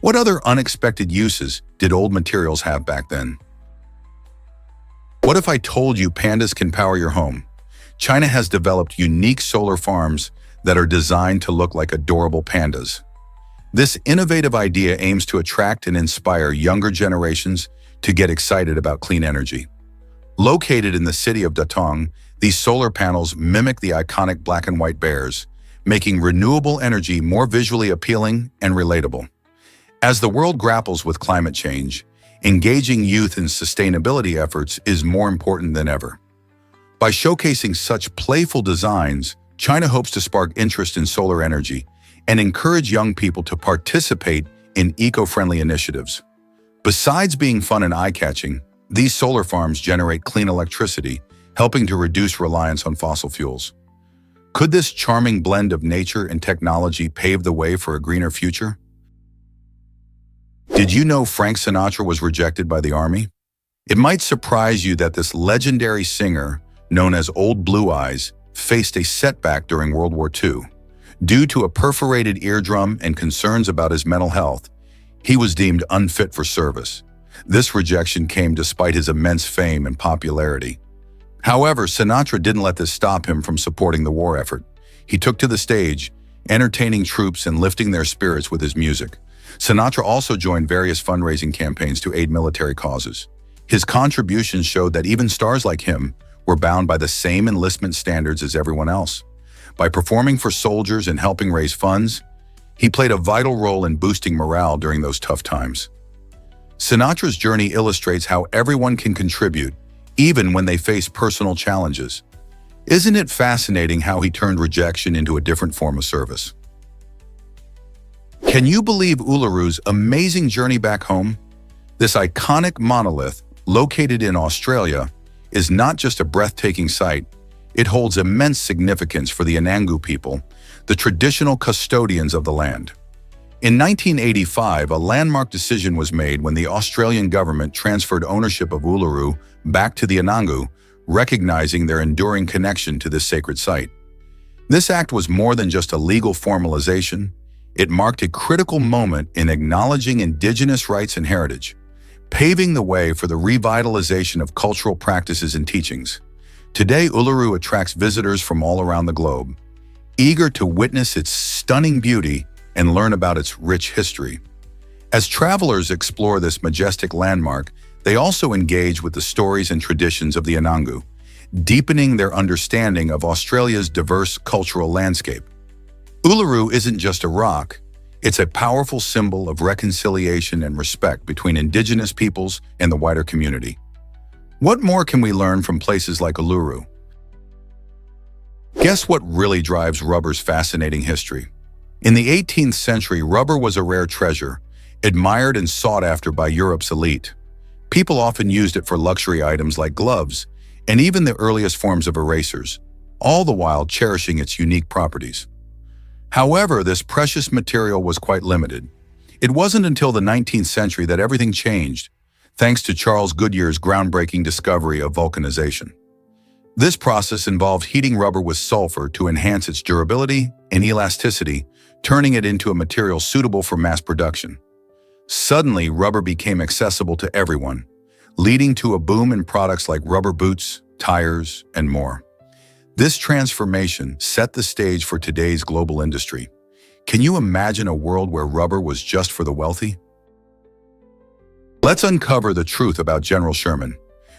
What other unexpected uses did old materials have back then? What if I told you pandas can power your home? China has developed unique solar farms that are designed to look like adorable pandas. This innovative idea aims to attract and inspire younger generations to get excited about clean energy. Located in the city of Datong, these solar panels mimic the iconic black and white bears, making renewable energy more visually appealing and relatable. As the world grapples with climate change, engaging youth in sustainability efforts is more important than ever. By showcasing such playful designs, China hopes to spark interest in solar energy and encourage young people to participate in eco-friendly initiatives. Besides being fun and eye-catching, these solar farms generate clean electricity, helping to reduce reliance on fossil fuels. Could this charming blend of nature and technology pave the way for a greener future? Did you know Frank Sinatra was rejected by the army? It might surprise you that this legendary singer, known as Old Blue Eyes, faced a setback during World War II. Due to a perforated eardrum and concerns about his mental health, he was deemed unfit for service. This rejection came despite his immense fame and popularity. However, Sinatra didn't let this stop him from supporting the war effort. He took to the stage, entertaining troops and lifting their spirits with his music. Sinatra also joined various fundraising campaigns to aid military causes. His contributions showed that even stars like him were bound by the same enlistment standards as everyone else. By performing for soldiers and helping raise funds, he played a vital role in boosting morale during those tough times. Sinatra's journey illustrates how everyone can contribute, even when they face personal challenges. Isn't it fascinating how he turned rejection into a different form of service? Can you believe Ularu's amazing journey back home? This iconic monolith, located in Australia, is not just a breathtaking sight. It holds immense significance for the Anangu people, the traditional custodians of the land. In 1985, a landmark decision was made when the Australian government transferred ownership of Uluru back to the Anangu, recognizing their enduring connection to this sacred site. This act was more than just a legal formalization. It marked a critical moment in acknowledging Indigenous rights and heritage, paving the way for the revitalization of cultural practices and teachings. Today, Uluru attracts visitors from all around the globe, eager to witness its stunning beauty and learn about its rich history. As travelers explore this majestic landmark, they also engage with the stories and traditions of the Anangu, deepening their understanding of Australia's diverse cultural landscape. Uluru isn't just a rock, it's a powerful symbol of reconciliation and respect between Indigenous peoples and the wider community. What more can we learn from places like Uluru? Guess what really drives rubber's fascinating history? In the 18th century, rubber was a rare treasure, admired and sought after by Europe's elite. People often used it for luxury items like gloves and even the earliest forms of erasers, all the while cherishing its unique properties. However, this precious material was quite limited. It wasn't until the 19th century that everything changed, thanks to Charles Goodyear's groundbreaking discovery of vulcanization. This process involved heating rubber with sulfur to enhance its durability and elasticity, turning it into a material suitable for mass production. Suddenly, rubber became accessible to everyone, leading to a boom in products like rubber boots, tires, and more. This transformation set the stage for today's global industry. Can you imagine a world where rubber was just for the wealthy? Let's uncover the truth about General Sherman.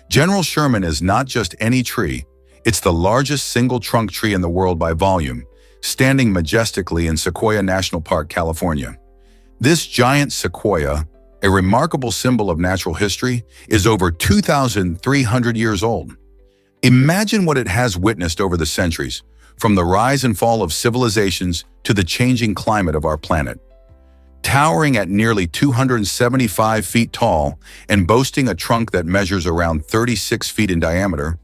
General Sherman is not just any tree, it's the largest single trunk tree in the world by volume, standing majestically in Sequoia National Park, California. This giant sequoia, a remarkable symbol of natural history, is over 2,300 years old. Imagine what it has witnessed over the centuries, from the rise and fall of civilizations to the changing climate of our planet. Towering at nearly 275 feet tall and boasting a trunk that measures around 36 feet in diameter,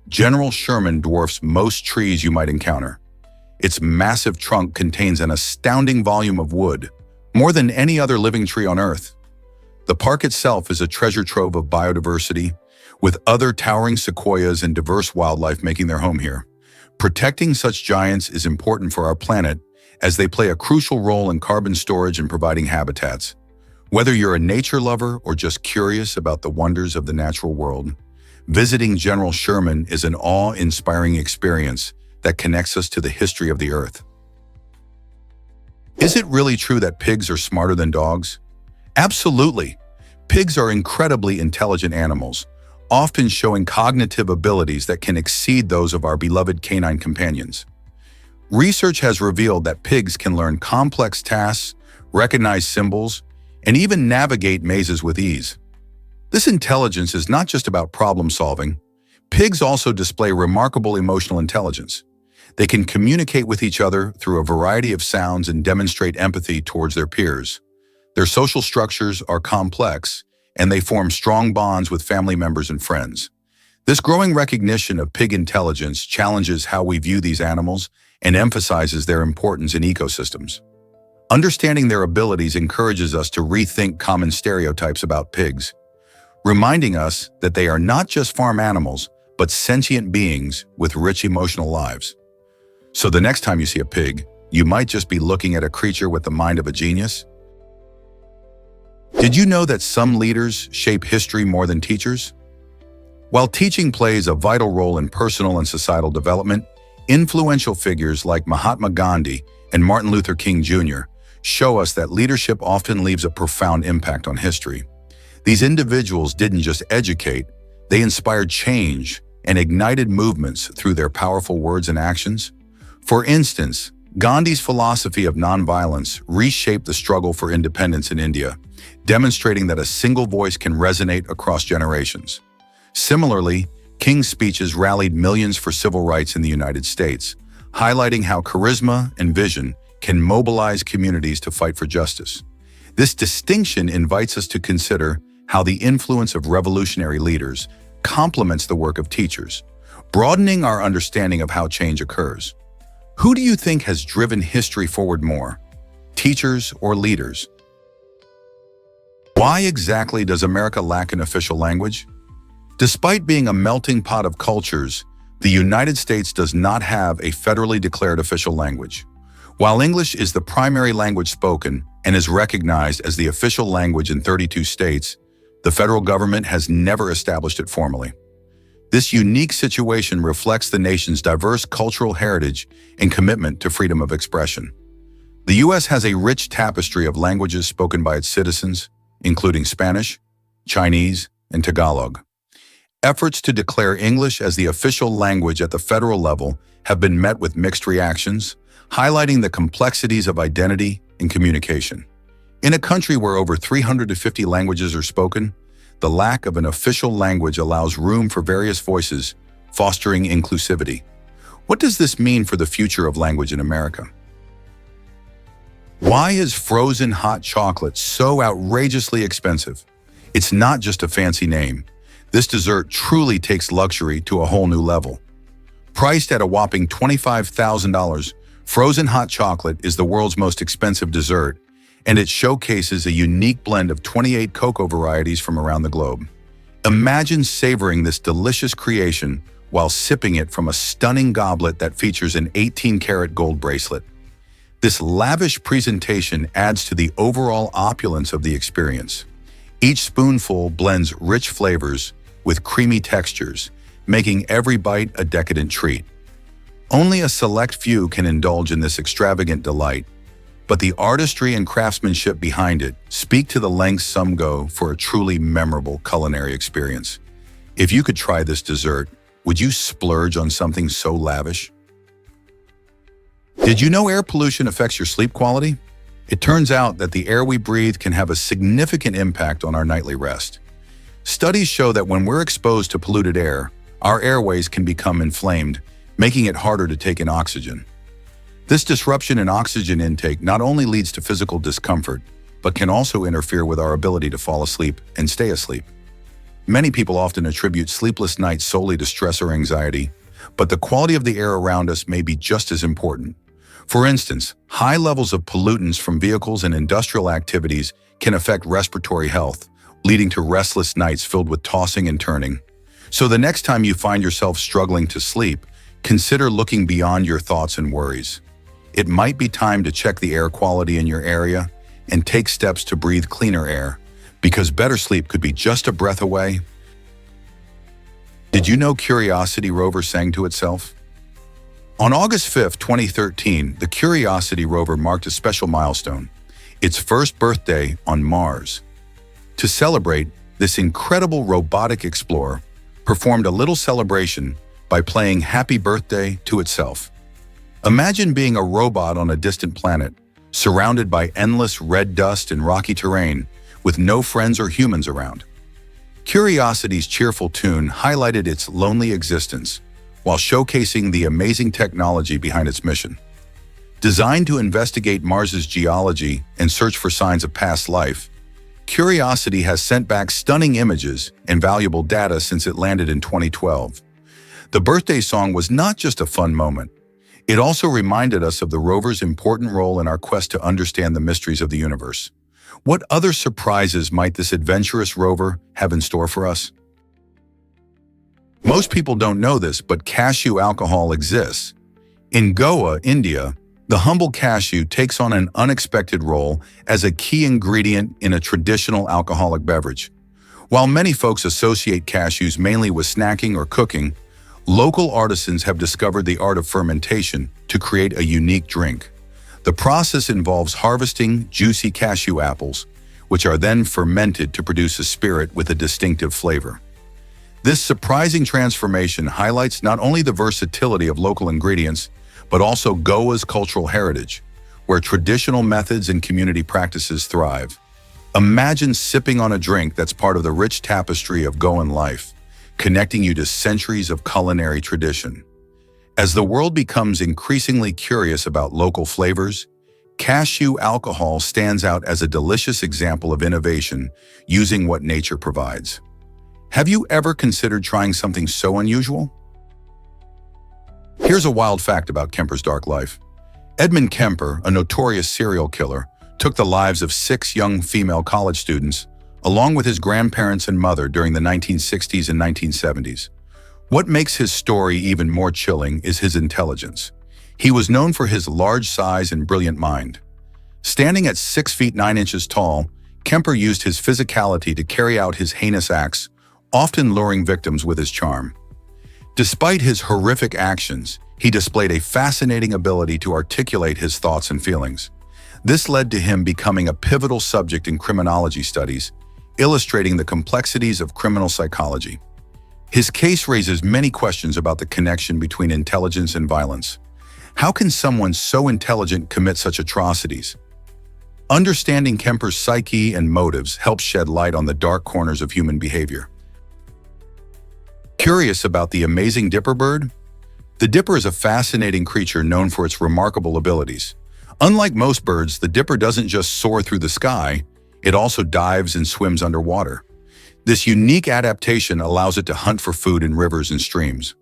General Sherman dwarfs most trees you might encounter. Its massive trunk contains an astounding volume of wood, more than any other living tree on Earth. The park itself is a treasure trove of biodiversity, with other towering sequoias and diverse wildlife making their home here. Protecting such giants is important for our planet, as they play a crucial role in carbon storage and providing habitats. Whether you're a nature lover or just curious about the wonders of the natural world, visiting General Sherman is an awe-inspiring experience that connects us to the history of the Earth. Is it really true that pigs are smarter than dogs? Absolutely. Pigs are incredibly intelligent animals, often showing cognitive abilities that can exceed those of our beloved canine companions. Research has revealed that pigs can learn complex tasks, recognize symbols, and even navigate mazes with ease. This intelligence is not just about problem solving. Pigs also display remarkable emotional intelligence. They can communicate with each other through a variety of sounds and demonstrate empathy towards their peers. Their social structures are complex, and they form strong bonds with family members and friends. This growing recognition of pig intelligence challenges how we view these animals and emphasizes their importance in ecosystems. Understanding their abilities encourages us to rethink common stereotypes about pigs, reminding us that they are not just farm animals, but sentient beings with rich emotional lives. So the next time you see a pig, you might just be looking at a creature with the mind of a genius. Did you know that some leaders shape history more than teachers? While teaching plays a vital role in personal and societal development, influential figures like Mahatma Gandhi and Martin Luther King Jr. show us that leadership often leaves a profound impact on history. These individuals didn't just educate, they inspired change and ignited movements through their powerful words and actions. For instance, Gandhi's philosophy of nonviolence reshaped the struggle for independence in India, demonstrating that a single voice can resonate across generations. Similarly, King's speeches rallied millions for civil rights in the United States, highlighting how charisma and vision can mobilize communities to fight for justice. This distinction invites us to consider how the influence of revolutionary leaders complements the work of teachers, broadening our understanding of how change occurs. Who do you think has driven history forward more, teachers or leaders? Why exactly does America lack an official language? Despite being a melting pot of cultures, the United States does not have a federally declared official language. While English is the primary language spoken and is recognized as the official language in 32 states, the federal government has never established it formally. This unique situation reflects the nation's diverse cultural heritage and commitment to freedom of expression. The U.S. has a rich tapestry of languages spoken by its citizens, including Spanish, Chinese, and Tagalog. Efforts to declare English as the official language at the federal level have been met with mixed reactions, highlighting the complexities of identity and communication. In a country where over 350 languages are spoken, the lack of an official language allows room for various voices, fostering inclusivity. What does this mean for the future of language in America? Why is frozen hot chocolate so outrageously expensive? It's not just a fancy name. This dessert truly takes luxury to a whole new level. Priced at a whopping $25,000, frozen hot chocolate is the world's most expensive dessert, and it showcases a unique blend of 28 cocoa varieties from around the globe. Imagine savoring this delicious creation while sipping it from a stunning goblet that features an 18-karat gold bracelet. This lavish presentation adds to the overall opulence of the experience. Each spoonful blends rich flavors with creamy textures, making every bite a decadent treat. Only a select few can indulge in this extravagant delight, but the artistry and craftsmanship behind it speak to the lengths some go for a truly memorable culinary experience. If you could try this dessert, would you splurge on something so lavish? Did you know air pollution affects your sleep quality? It turns out that the air we breathe can have a significant impact on our nightly rest. Studies show that when we're exposed to polluted air, our airways can become inflamed, making it harder to take in oxygen. This disruption in oxygen intake not only leads to physical discomfort, but can also interfere with our ability to fall asleep and stay asleep. Many people often attribute sleepless nights solely to stress or anxiety, but the quality of the air around us may be just as important. For instance, high levels of pollutants from vehicles and industrial activities can affect respiratory health, leading to restless nights filled with tossing and turning. So the next time you find yourself struggling to sleep, consider looking beyond your thoughts and worries. It might be time to check the air quality in your area and take steps to breathe cleaner air, because better sleep could be just a breath away. Did you know Curiosity rover sang to itself? On August 5, 2013, the Curiosity rover marked a special milestone, its first birthday on Mars. To celebrate, this incredible robotic explorer performed a little celebration by playing Happy Birthday to itself. Imagine being a robot on a distant planet, surrounded by endless red dust and rocky terrain, with no friends or humans around. Curiosity's cheerful tune highlighted its lonely existence, while showcasing the amazing technology behind its mission. Designed to investigate Mars's geology and search for signs of past life, Curiosity has sent back stunning images and valuable data since it landed in 2012. The birthday song was not just a fun moment. It also reminded us of the rover's important role in our quest to understand the mysteries of the universe. What other surprises might this adventurous rover have in store for us? Most people don't know this, but cashew alcohol exists. In Goa, India, the humble cashew takes on an unexpected role as a key ingredient in a traditional alcoholic beverage. While many folks associate cashews mainly with snacking or cooking, local artisans have discovered the art of fermentation to create a unique drink. The process involves harvesting juicy cashew apples, which are then fermented to produce a spirit with a distinctive flavor. This surprising transformation highlights not only the versatility of local ingredients, but also Goa's cultural heritage, where traditional methods and community practices thrive. Imagine sipping on a drink that's part of the rich tapestry of Goan life, connecting you to centuries of culinary tradition. As the world becomes increasingly curious about local flavors, cashew alcohol stands out as a delicious example of innovation using what nature provides. Have you ever considered trying something so unusual? Here's a wild fact about Kemper's dark life. Edmund Kemper, a notorious serial killer, took the lives of 6 young female college students, along with his grandparents and mother during the 1960s and 1970s. What makes his story even more chilling is his intelligence. He was known for his large size and brilliant mind. Standing at 6 feet 9 inches tall, Kemper used his physicality to carry out his heinous acts, often luring victims with his charm. Despite his horrific actions, he displayed a fascinating ability to articulate his thoughts and feelings. This led to him becoming a pivotal subject in criminology studies, illustrating the complexities of criminal psychology. His case raises many questions about the connection between intelligence and violence. How can someone so intelligent commit such atrocities? Understanding Kemper's psyche and motives helps shed light on the dark corners of human behavior. Curious about the amazing dipper bird? The dipper is a fascinating creature known for its remarkable abilities. Unlike most birds, the dipper doesn't just soar through the sky, it also dives and swims underwater. This unique adaptation allows it to hunt for food in rivers and streams.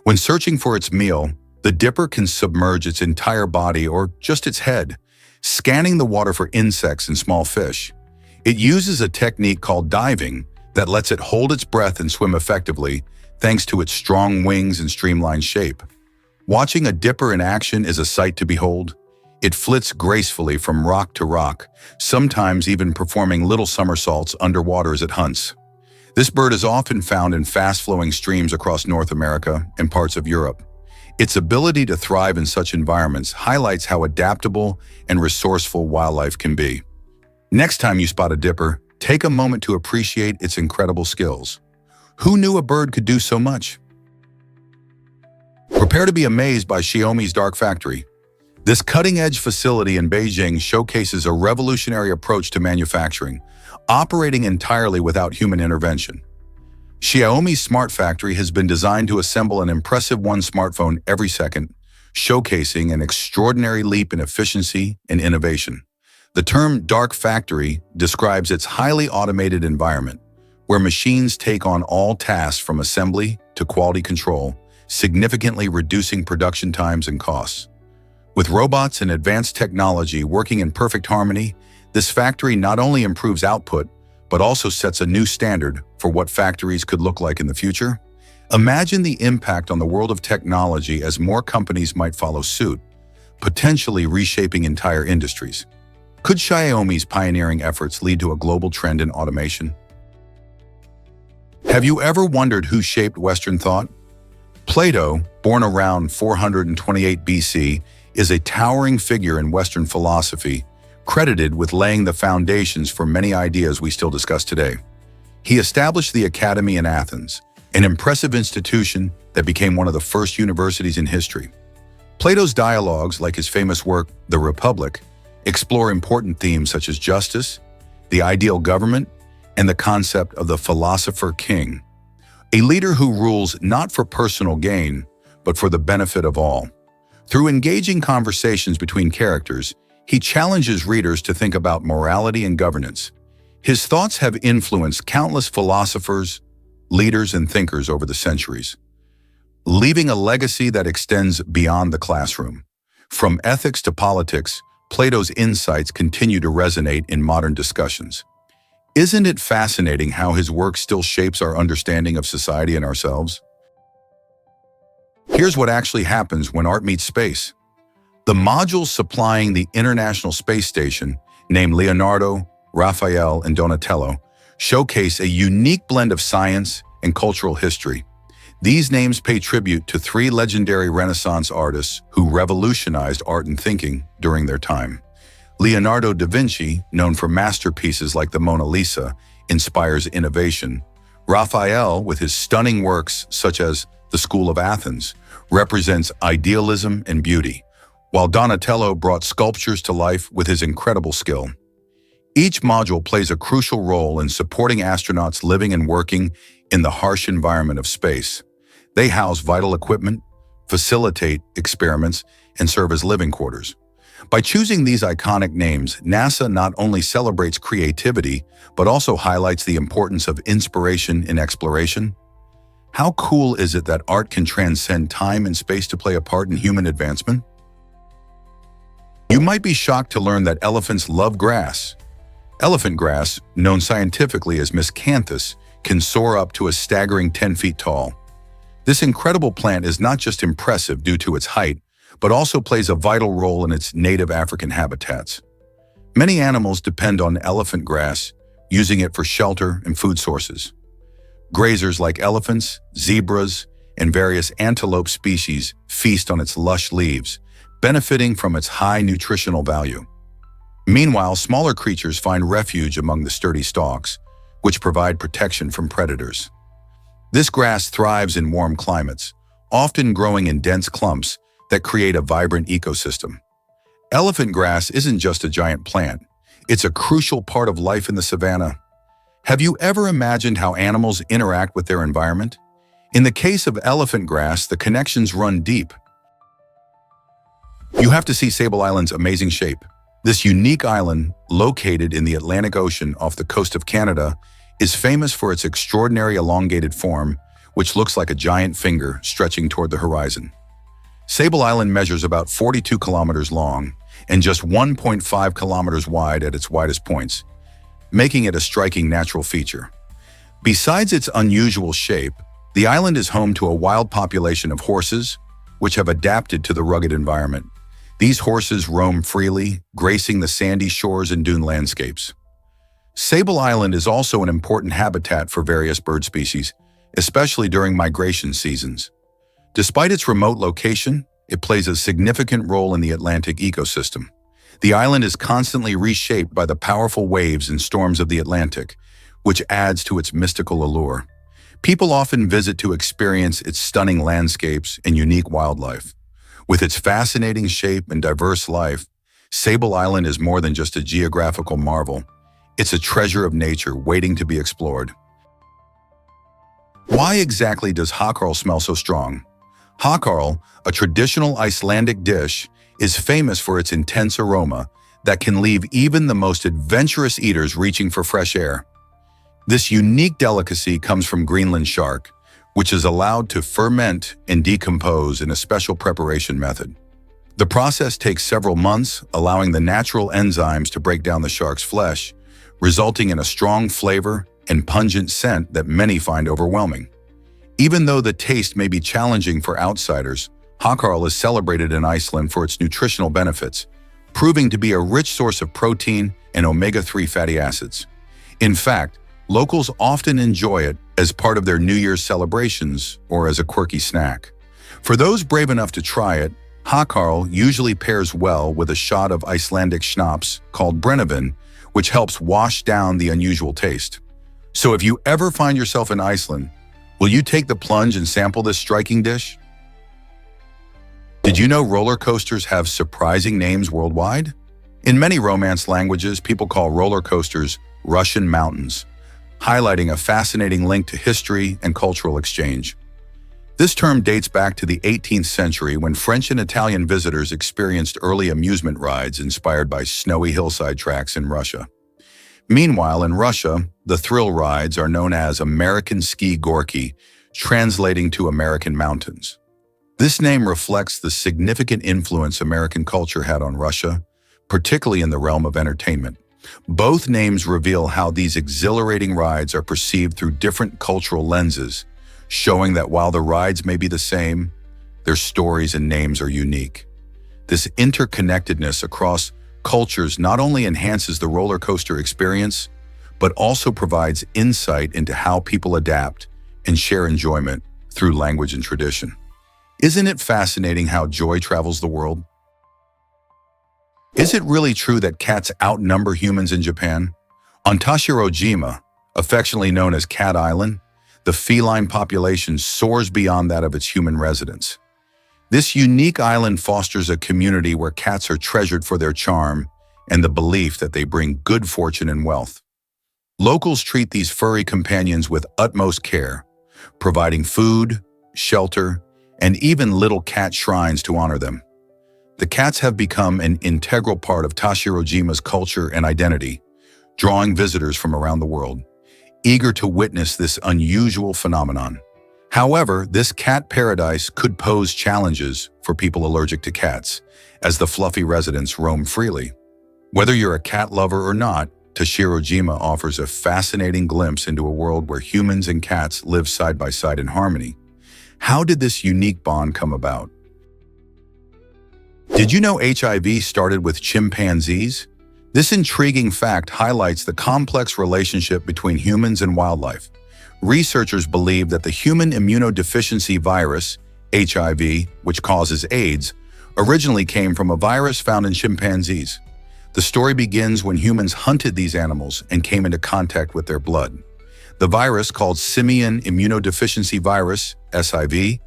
When searching for its meal, the dipper can submerge its entire body or just its head, scanning the water for insects and small fish. It uses a technique called diving that lets it hold its breath and swim effectively, thanks to its strong wings and streamlined shape. Watching a dipper in action is a sight to behold. It flits gracefully from rock to rock, sometimes even performing little somersaults underwater as it hunts. This bird is often found in fast-flowing streams across North America and parts of Europe. Its ability to thrive in such environments highlights how adaptable and resourceful wildlife can be. Next time you spot a dipper, take a moment to appreciate its incredible skills. Who knew a bird could do so much? Prepare to be amazed by Xiaomi's Dark Factory. This cutting-edge facility in Beijing showcases a revolutionary approach to manufacturing, operating entirely without human intervention. Xiaomi's Smart Factory has been designed to assemble an impressive one smartphone every second, showcasing an extraordinary leap in efficiency and innovation. The term Dark Factory describes its highly automated environment, where machines take on all tasks from assembly to quality control, significantly reducing production times and costs. With robots and advanced technology working in perfect harmony, this factory not only improves output, but also sets a new standard for what factories could look like in the future. Imagine the impact on the world of technology as more companies might follow suit, potentially reshaping entire industries. Could Xiaomi's pioneering efforts lead to a global trend in automation? Have you ever wondered who shaped Western thought? Plato, born around 428 BC, is a towering figure in Western philosophy, credited with laying the foundations for many ideas we still discuss today. He established the Academy in Athens, an impressive institution that became one of the first universities in history. Plato's dialogues, like his famous work, The Republic, explore important themes such as justice, the ideal government, and the concept of the philosopher king, a leader who rules not for personal gain, but for the benefit of all. Through engaging conversations between characters, he challenges readers to think about morality and governance. His thoughts have influenced countless philosophers, leaders, and thinkers over the centuries, leaving a legacy that extends beyond the classroom. From ethics to politics, Plato's insights continue to resonate in modern discussions. Isn't it fascinating how his work still shapes our understanding of society and ourselves? Here's what actually happens when art meets space. The modules supplying the International Space Station, named Leonardo, Raphael, and Donatello, showcase a unique blend of science and cultural history. These names pay tribute to three legendary Renaissance artists who revolutionized art and thinking during their time. Leonardo da Vinci, known for masterpieces like the Mona Lisa, inspires innovation. Raphael, with his stunning works such as The School of Athens, represents idealism and beauty, while Donatello brought sculptures to life with his incredible skill. Each module plays a crucial role in supporting astronauts living and working in the harsh environment of space. They house vital equipment, facilitate experiments, and serve as living quarters. By choosing these iconic names, NASA not only celebrates creativity, but also highlights the importance of inspiration in exploration. How cool is it that art can transcend time and space to play a part in human advancement? You might be shocked to learn that elephants love grass. Elephant grass, known scientifically as miscanthus, can soar up to a staggering 10 feet tall. This incredible plant is not just impressive due to its height, but also plays a vital role in its native African habitats. Many animals depend on elephant grass, using it for shelter and food sources. Grazers like elephants, zebras, and various antelope species feast on its lush leaves, benefiting from its high nutritional value. Meanwhile, smaller creatures find refuge among the sturdy stalks, which provide protection from predators. This grass thrives in warm climates, often growing in dense clumps that create a vibrant ecosystem. Elephant grass isn't just a giant plant, it's a crucial part of life in the savanna. Have you ever imagined how animals interact with their environment? In the case of elephant grass, the connections run deep. You have to see Sable Island's amazing shape. This unique island, located in the Atlantic Ocean off the coast of Canada, is famous for its extraordinary elongated form, which looks like a giant finger stretching toward the horizon. Sable Island measures about 42 kilometers long and just 1.5 kilometers wide at its widest points, making it a striking natural feature. Besides its unusual shape, the island is home to a wild population of horses, which have adapted to the rugged environment. These horses roam freely, gracing the sandy shores and dune landscapes. Sable Island is also an important habitat for various bird species, especially during migration seasons. Despite its remote location, it plays a significant role in the Atlantic ecosystem. The island is constantly reshaped by the powerful waves and storms of the Atlantic, which adds to its mystical allure. People often visit to experience its stunning landscapes and unique wildlife. With its fascinating shape and diverse life, Sable Island is more than just a geographical marvel. It's a treasure of nature waiting to be explored. Why exactly does hakarl smell so strong? Hakarl, a traditional Icelandic dish, is famous for its intense aroma that can leave even the most adventurous eaters reaching for fresh air. This unique delicacy comes from Greenland shark, which is allowed to ferment and decompose in a special preparation method. The process takes several months, allowing the natural enzymes to break down the shark's flesh, resulting in a strong flavor and pungent scent that many find overwhelming. Even though the taste may be challenging for outsiders, hákarl is celebrated in Iceland for its nutritional benefits, proving to be a rich source of protein and omega-3 fatty acids. In fact, locals often enjoy it as part of their New Year's celebrations or as a quirky snack. For those brave enough to try it, hákarl usually pairs well with a shot of Icelandic schnapps called brennivin, which helps wash down the unusual taste. So if you ever find yourself in Iceland, will you take the plunge and sample this striking dish? Did you know roller coasters have surprising names worldwide? In many Romance languages, people call roller coasters Russian mountains, highlighting a fascinating link to history and cultural exchange. This term dates back to the 18th century when French and Italian visitors experienced early amusement rides inspired by snowy hillside tracks in Russia. Meanwhile, in Russia, the thrill rides are known as American ski gorky, translating to American mountains. This name reflects the significant influence American culture had on Russia, particularly in the realm of entertainment. Both names reveal how these exhilarating rides are perceived through different cultural lenses, showing that while the rides may be the same, their stories and names are unique. This interconnectedness across cultures not only enhances the roller coaster experience, but also provides insight into how people adapt and share enjoyment through language and tradition. Isn't it fascinating how joy travels the world? Is it really true that cats outnumber humans in Japan? On Tashirojima, affectionately known as Cat Island, the feline population soars beyond that of its human residents. This unique island fosters a community where cats are treasured for their charm and the belief that they bring good fortune and wealth. Locals treat these furry companions with utmost care, providing food, shelter, and even little cat shrines to honor them. The cats have become an integral part of Tashirojima's culture and identity, drawing visitors from around the world, eager to witness this unusual phenomenon. However, this cat paradise could pose challenges for people allergic to cats, as the fluffy residents roam freely. Whether you're a cat lover or not, Tashirojima offers a fascinating glimpse into a world where humans and cats live side by side in harmony. How did this unique bond come about? Did you know HIV started with chimpanzees? This intriguing fact highlights the complex relationship between humans and wildlife. Researchers believe that the human immunodeficiency virus, HIV, which causes AIDS, originally came from a virus found in chimpanzees. The story begins when humans hunted these animals and came into contact with their blood. The virus, called simian immunodeficiency virus, SIV,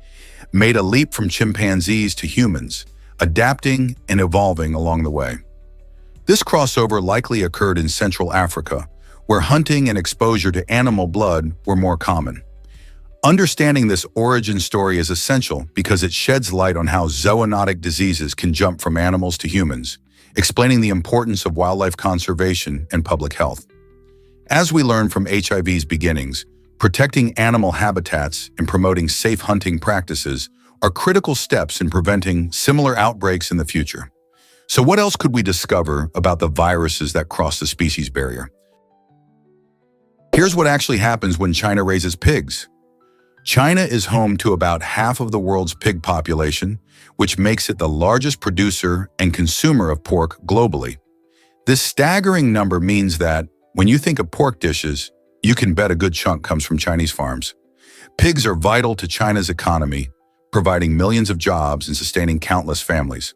made a leap from chimpanzees to humans, adapting and evolving along the way. This crossover likely occurred in Central Africa, where hunting and exposure to animal blood were more common. Understanding this origin story is essential because it sheds light on how zoonotic diseases can jump from animals to humans, explaining the importance of wildlife conservation and public health. As we learn from HIV's beginnings, protecting animal habitats and promoting safe hunting practices are critical steps in preventing similar outbreaks in the future. So what else could we discover about the viruses that cross the species barrier? Here's what actually happens when China raises pigs. China is home to about half of the world's pig population, which makes it the largest producer and consumer of pork globally. This staggering number means that when you think of pork dishes, you can bet a good chunk comes from Chinese farms. Pigs are vital to China's economy, providing millions of jobs and sustaining countless families.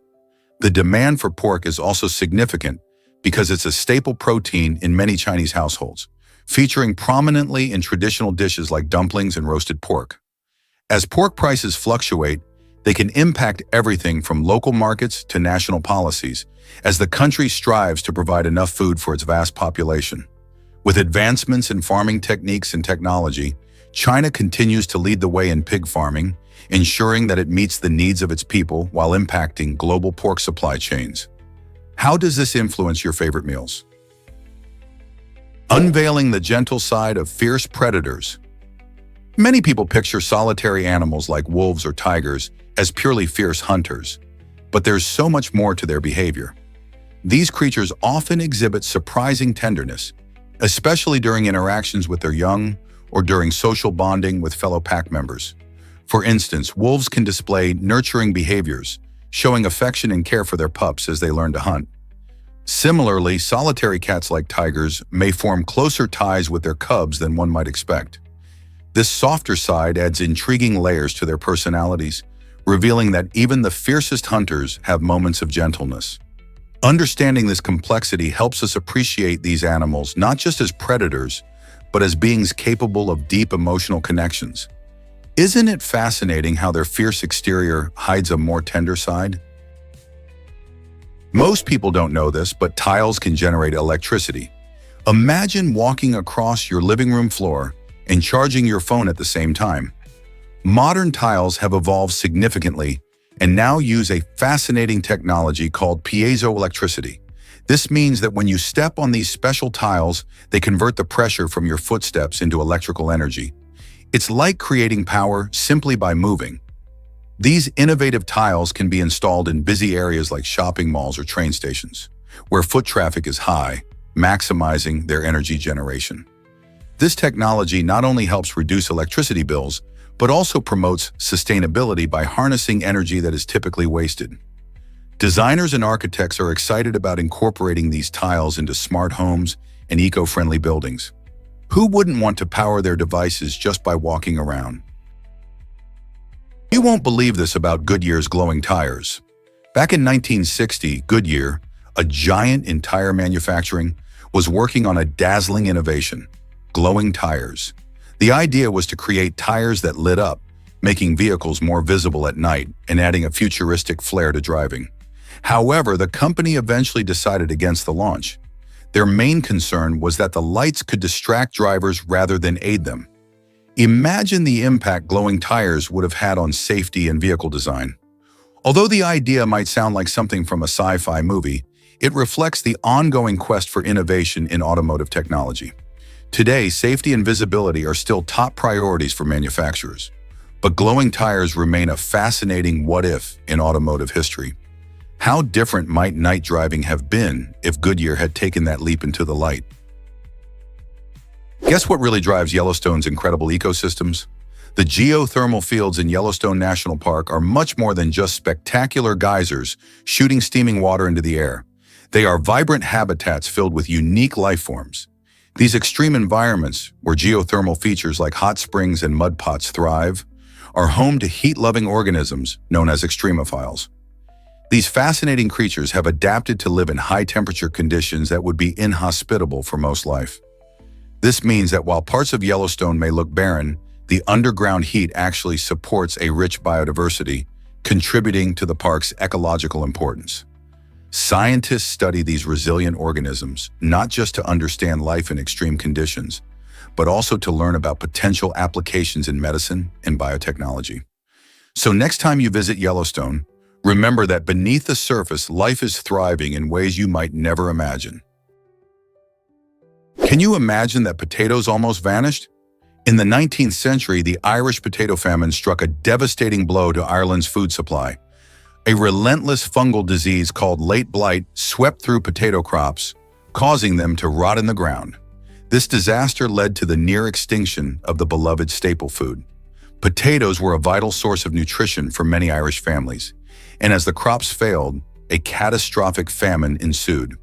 The demand for pork is also significant because it's a staple protein in many Chinese households, featuring prominently in traditional dishes like dumplings and roasted pork. As pork prices fluctuate, they can impact everything from local markets to national policies, as the country strives to provide enough food for its vast population. With advancements in farming techniques and technology, China continues to lead the way in pig farming, ensuring that it meets the needs of its people while impacting global pork supply chains. How does this influence your favorite meals? Unveiling the gentle side of fierce predators. Many people picture solitary animals like wolves or tigers as purely fierce hunters, but there's so much more to their behavior. These creatures often exhibit surprising tenderness, especially during interactions with their young or during social bonding with fellow pack members. For instance, wolves can display nurturing behaviors, showing affection and care for their pups as they learn to hunt. Similarly, solitary cats like tigers may form closer ties with their cubs than one might expect. This softer side adds intriguing layers to their personalities, revealing that even the fiercest hunters have moments of gentleness. Understanding this complexity helps us appreciate these animals not just as predators, but as beings capable of deep emotional connections. Isn't it fascinating how their fierce exterior hides a more tender side? Most people don't know this, but tiles can generate electricity. Imagine walking across your living room floor and charging your phone at the same time. Modern tiles have evolved significantly and now use a fascinating technology called piezoelectricity. This means that when you step on these special tiles, they convert the pressure from your footsteps into electrical energy. It's like creating power simply by moving. These innovative tiles can be installed in busy areas like shopping malls or train stations, where foot traffic is high, maximizing their energy generation. This technology not only helps reduce electricity bills, but also promotes sustainability by harnessing energy that is typically wasted. Designers and architects are excited about incorporating these tiles into smart homes and eco-friendly buildings. Who wouldn't want to power their devices just by walking around? You won't believe this about Goodyear's glowing tires. Back in 1960, Goodyear, a giant in tire manufacturing, was working on a dazzling innovation: glowing tires. The idea was to create tires that lit up, making vehicles more visible at night and adding a futuristic flair to driving. However, the company eventually decided against the launch. Their main concern was that the lights could distract drivers rather than aid them. Imagine the impact glowing tires would have had on safety and vehicle design. Although the idea might sound like something from a sci-fi movie, it reflects the ongoing quest for innovation in automotive technology. Today, safety and visibility are still top priorities for manufacturers, but glowing tires remain a fascinating what-if in automotive history. How different might night driving have been if Goodyear had taken that leap into the light? Guess what really drives Yellowstone's incredible ecosystems? The geothermal fields in Yellowstone National Park are much more than just spectacular geysers shooting steaming water into the air. They are vibrant habitats filled with unique life forms. These extreme environments, where geothermal features like hot springs and mud pots thrive, are home to heat-loving organisms known as extremophiles. These fascinating creatures have adapted to live in high-temperature conditions that would be inhospitable for most life. This means that while parts of Yellowstone may look barren, the underground heat actually supports a rich biodiversity, contributing to the park's ecological importance. Scientists study these resilient organisms not just to understand life in extreme conditions, but also to learn about potential applications in medicine and biotechnology. So next time you visit Yellowstone, remember that beneath the surface, life is thriving in ways you might never imagine. Can you imagine that potatoes almost vanished? In the 19th century, the Irish potato famine struck a devastating blow to Ireland's food supply. A relentless fungal disease called late blight swept through potato crops, causing them to rot in the ground. This disaster led to the near extinction of the beloved staple food. Potatoes were a vital source of nutrition for many Irish families, and as the crops failed, a catastrophic famine ensued.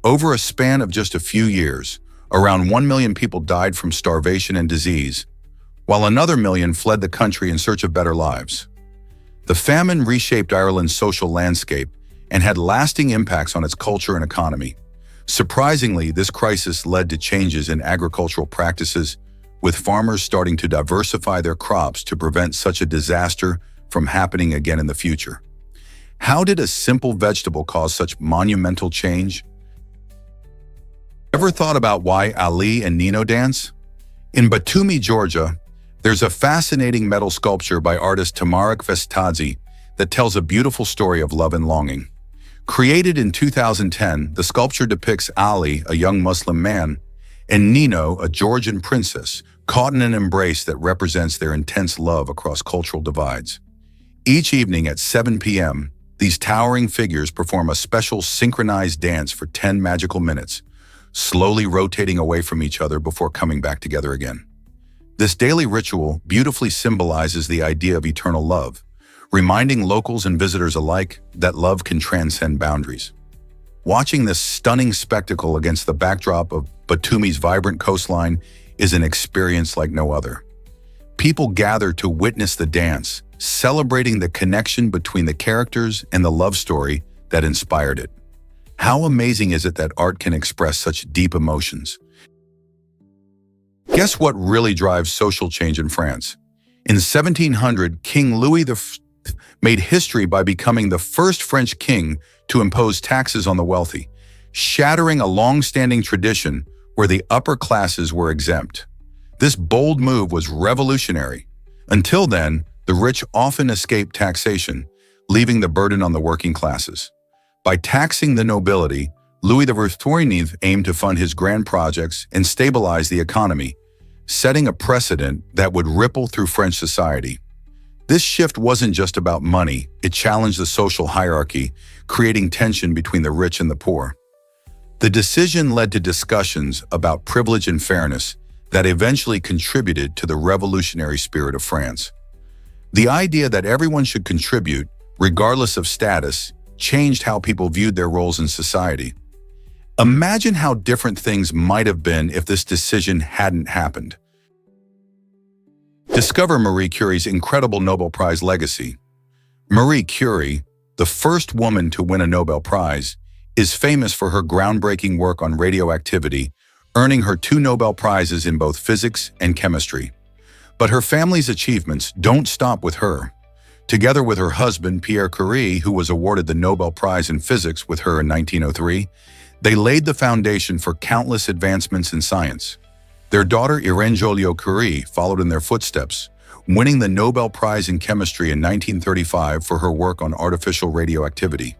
Over a span of just a few years, around 1 million people died from starvation and disease, while another million fled the country in search of better lives. The famine reshaped Ireland's social landscape and had lasting impacts on its culture and economy. Surprisingly, this crisis led to changes in agricultural practices, with farmers starting to diversify their crops to prevent such a disaster from happening again in the future. How did a simple vegetable cause such monumental change? Ever thought about why Ali and Nino dance? In Batumi, Georgia, there's a fascinating metal sculpture by artist Tamarik Vestadzi that tells a beautiful story of love and longing. Created in 2010, the sculpture depicts Ali, a young Muslim man, and Nino, a Georgian princess, caught in an embrace that represents their intense love across cultural divides. Each evening at 7 p.m., these towering figures perform a special synchronized dance for 10 magical minutes, slowly rotating away from each other before coming back together again. This daily ritual beautifully symbolizes the idea of eternal love, reminding locals and visitors alike that love can transcend boundaries. Watching this stunning spectacle against the backdrop of Batumi's vibrant coastline is an experience like no other. People gather to witness the dance, celebrating the connection between the characters and the love story that inspired it. How amazing is it that art can express such deep emotions? Guess what really drives social change in France? In 1700, King Louis V made history by becoming the first French king to impose taxes on the wealthy, shattering a long-standing tradition where the upper classes were exempt. This bold move was revolutionary. Until then, the rich often escaped taxation, leaving the burden on the working classes. By taxing the nobility, Louis XIV aimed to fund his grand projects and stabilize the economy, setting a precedent that would ripple through French society. This shift wasn't just about money, it challenged the social hierarchy, creating tension between the rich and the poor. The decision led to discussions about privilege and fairness that eventually contributed to the revolutionary spirit of France. The idea that everyone should contribute, regardless of status, changed how people viewed their roles in society. Imagine how different things might have been if this decision hadn't happened. Discover Marie Curie's incredible Nobel Prize legacy. Marie Curie, the first woman to win a Nobel Prize, is famous for her groundbreaking work on radioactivity, earning her 2 Nobel Prizes in both physics and chemistry. But her family's achievements don't stop with her. Together with her husband, Pierre Curie, who was awarded the Nobel Prize in Physics with her in 1903, they laid the foundation for countless advancements in science. Their daughter, Irène Joliot-Curie, followed in their footsteps, winning the Nobel Prize in Chemistry in 1935 for her work on artificial radioactivity.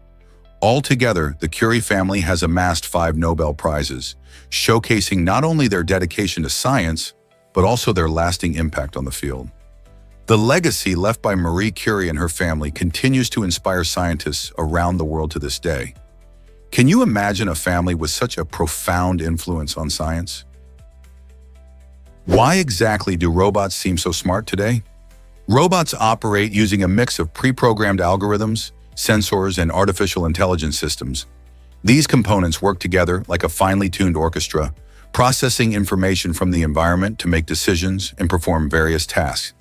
Altogether, the Curie family has amassed 5 Nobel Prizes, showcasing not only their dedication to science, but also their lasting impact on the field. The legacy left by Marie Curie and her family continues to inspire scientists around the world to this day. Can you imagine a family with such a profound influence on science? Why exactly do robots seem so smart today? Robots operate using a mix of pre-programmed algorithms, sensors, and artificial intelligence systems. These components work together like a finely tuned orchestra, processing information from the environment to make decisions and perform various tasks.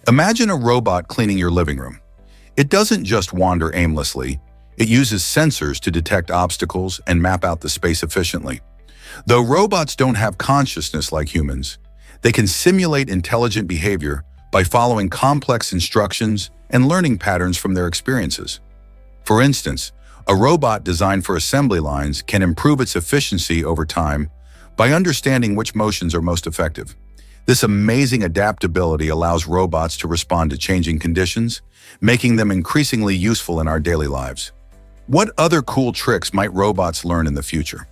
Imagine a robot cleaning your living room. It doesn't just wander aimlessly. It uses sensors to detect obstacles and map out the space efficiently. Though robots don't have consciousness like humans, they can simulate intelligent behavior by following complex instructions and learning patterns from their experiences. For instance, a robot designed for assembly lines can improve its efficiency over time by understanding which motions are most effective. This amazing adaptability allows robots to respond to changing conditions, making them increasingly useful in our daily lives. What other cool tricks might robots learn in the future?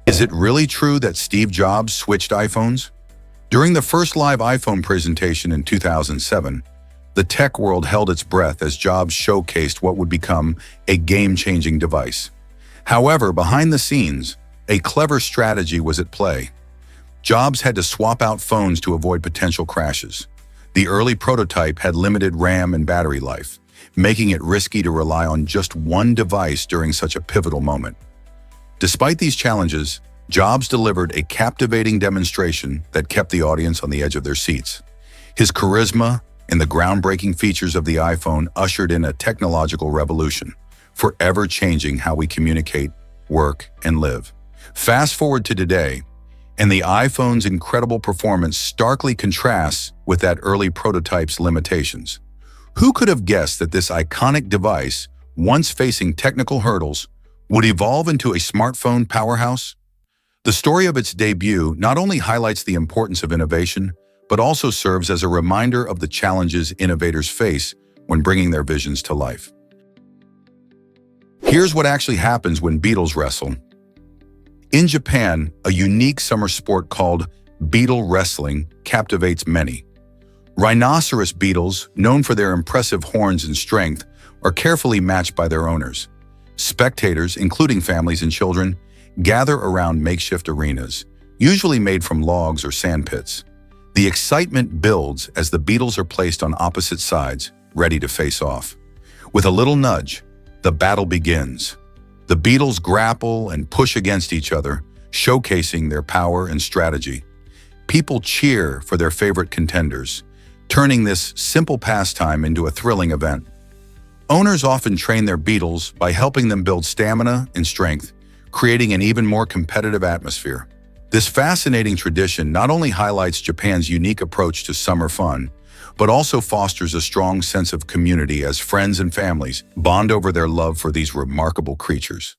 Is it really true that Steve Jobs switched iPhones? During the first live iPhone presentation in 2007, the tech world held its breath as Jobs showcased what would become a game-changing device. However, behind the scenes, a clever strategy was at play. Jobs had to swap out phones to avoid potential crashes. The early prototype had limited RAM and battery life, making it risky to rely on just one device during such a pivotal moment. Despite these challenges, Jobs delivered a captivating demonstration that kept the audience on the edge of their seats. His charisma and the groundbreaking features of the iPhone ushered in a technological revolution, forever changing how we communicate, work, and live. Fast forward to today, and the iPhone's incredible performance starkly contrasts with that early prototype's limitations. Who could have guessed that this iconic device, once facing technical hurdles, would evolve into a smartphone powerhouse? The story of its debut not only highlights the importance of innovation, but also serves as a reminder of the challenges innovators face when bringing their visions to life. Here's what actually happens when beetles wrestle. In Japan, a unique summer sport called beetle wrestling captivates many. Rhinoceros beetles, known for their impressive horns and strength, are carefully matched by their owners. Spectators, including families and children, gather around makeshift arenas, usually made from logs or sand pits. The excitement builds as the beetles are placed on opposite sides, ready to face off. With a little nudge, the battle begins. The beetles grapple and push against each other, showcasing their power and strategy. People cheer for their favorite contenders, turning this simple pastime into a thrilling event. Owners often train their beetles by helping them build stamina and strength, creating an even more competitive atmosphere. This fascinating tradition not only highlights Japan's unique approach to summer fun, but also fosters a strong sense of community as friends and families bond over their love for these remarkable creatures.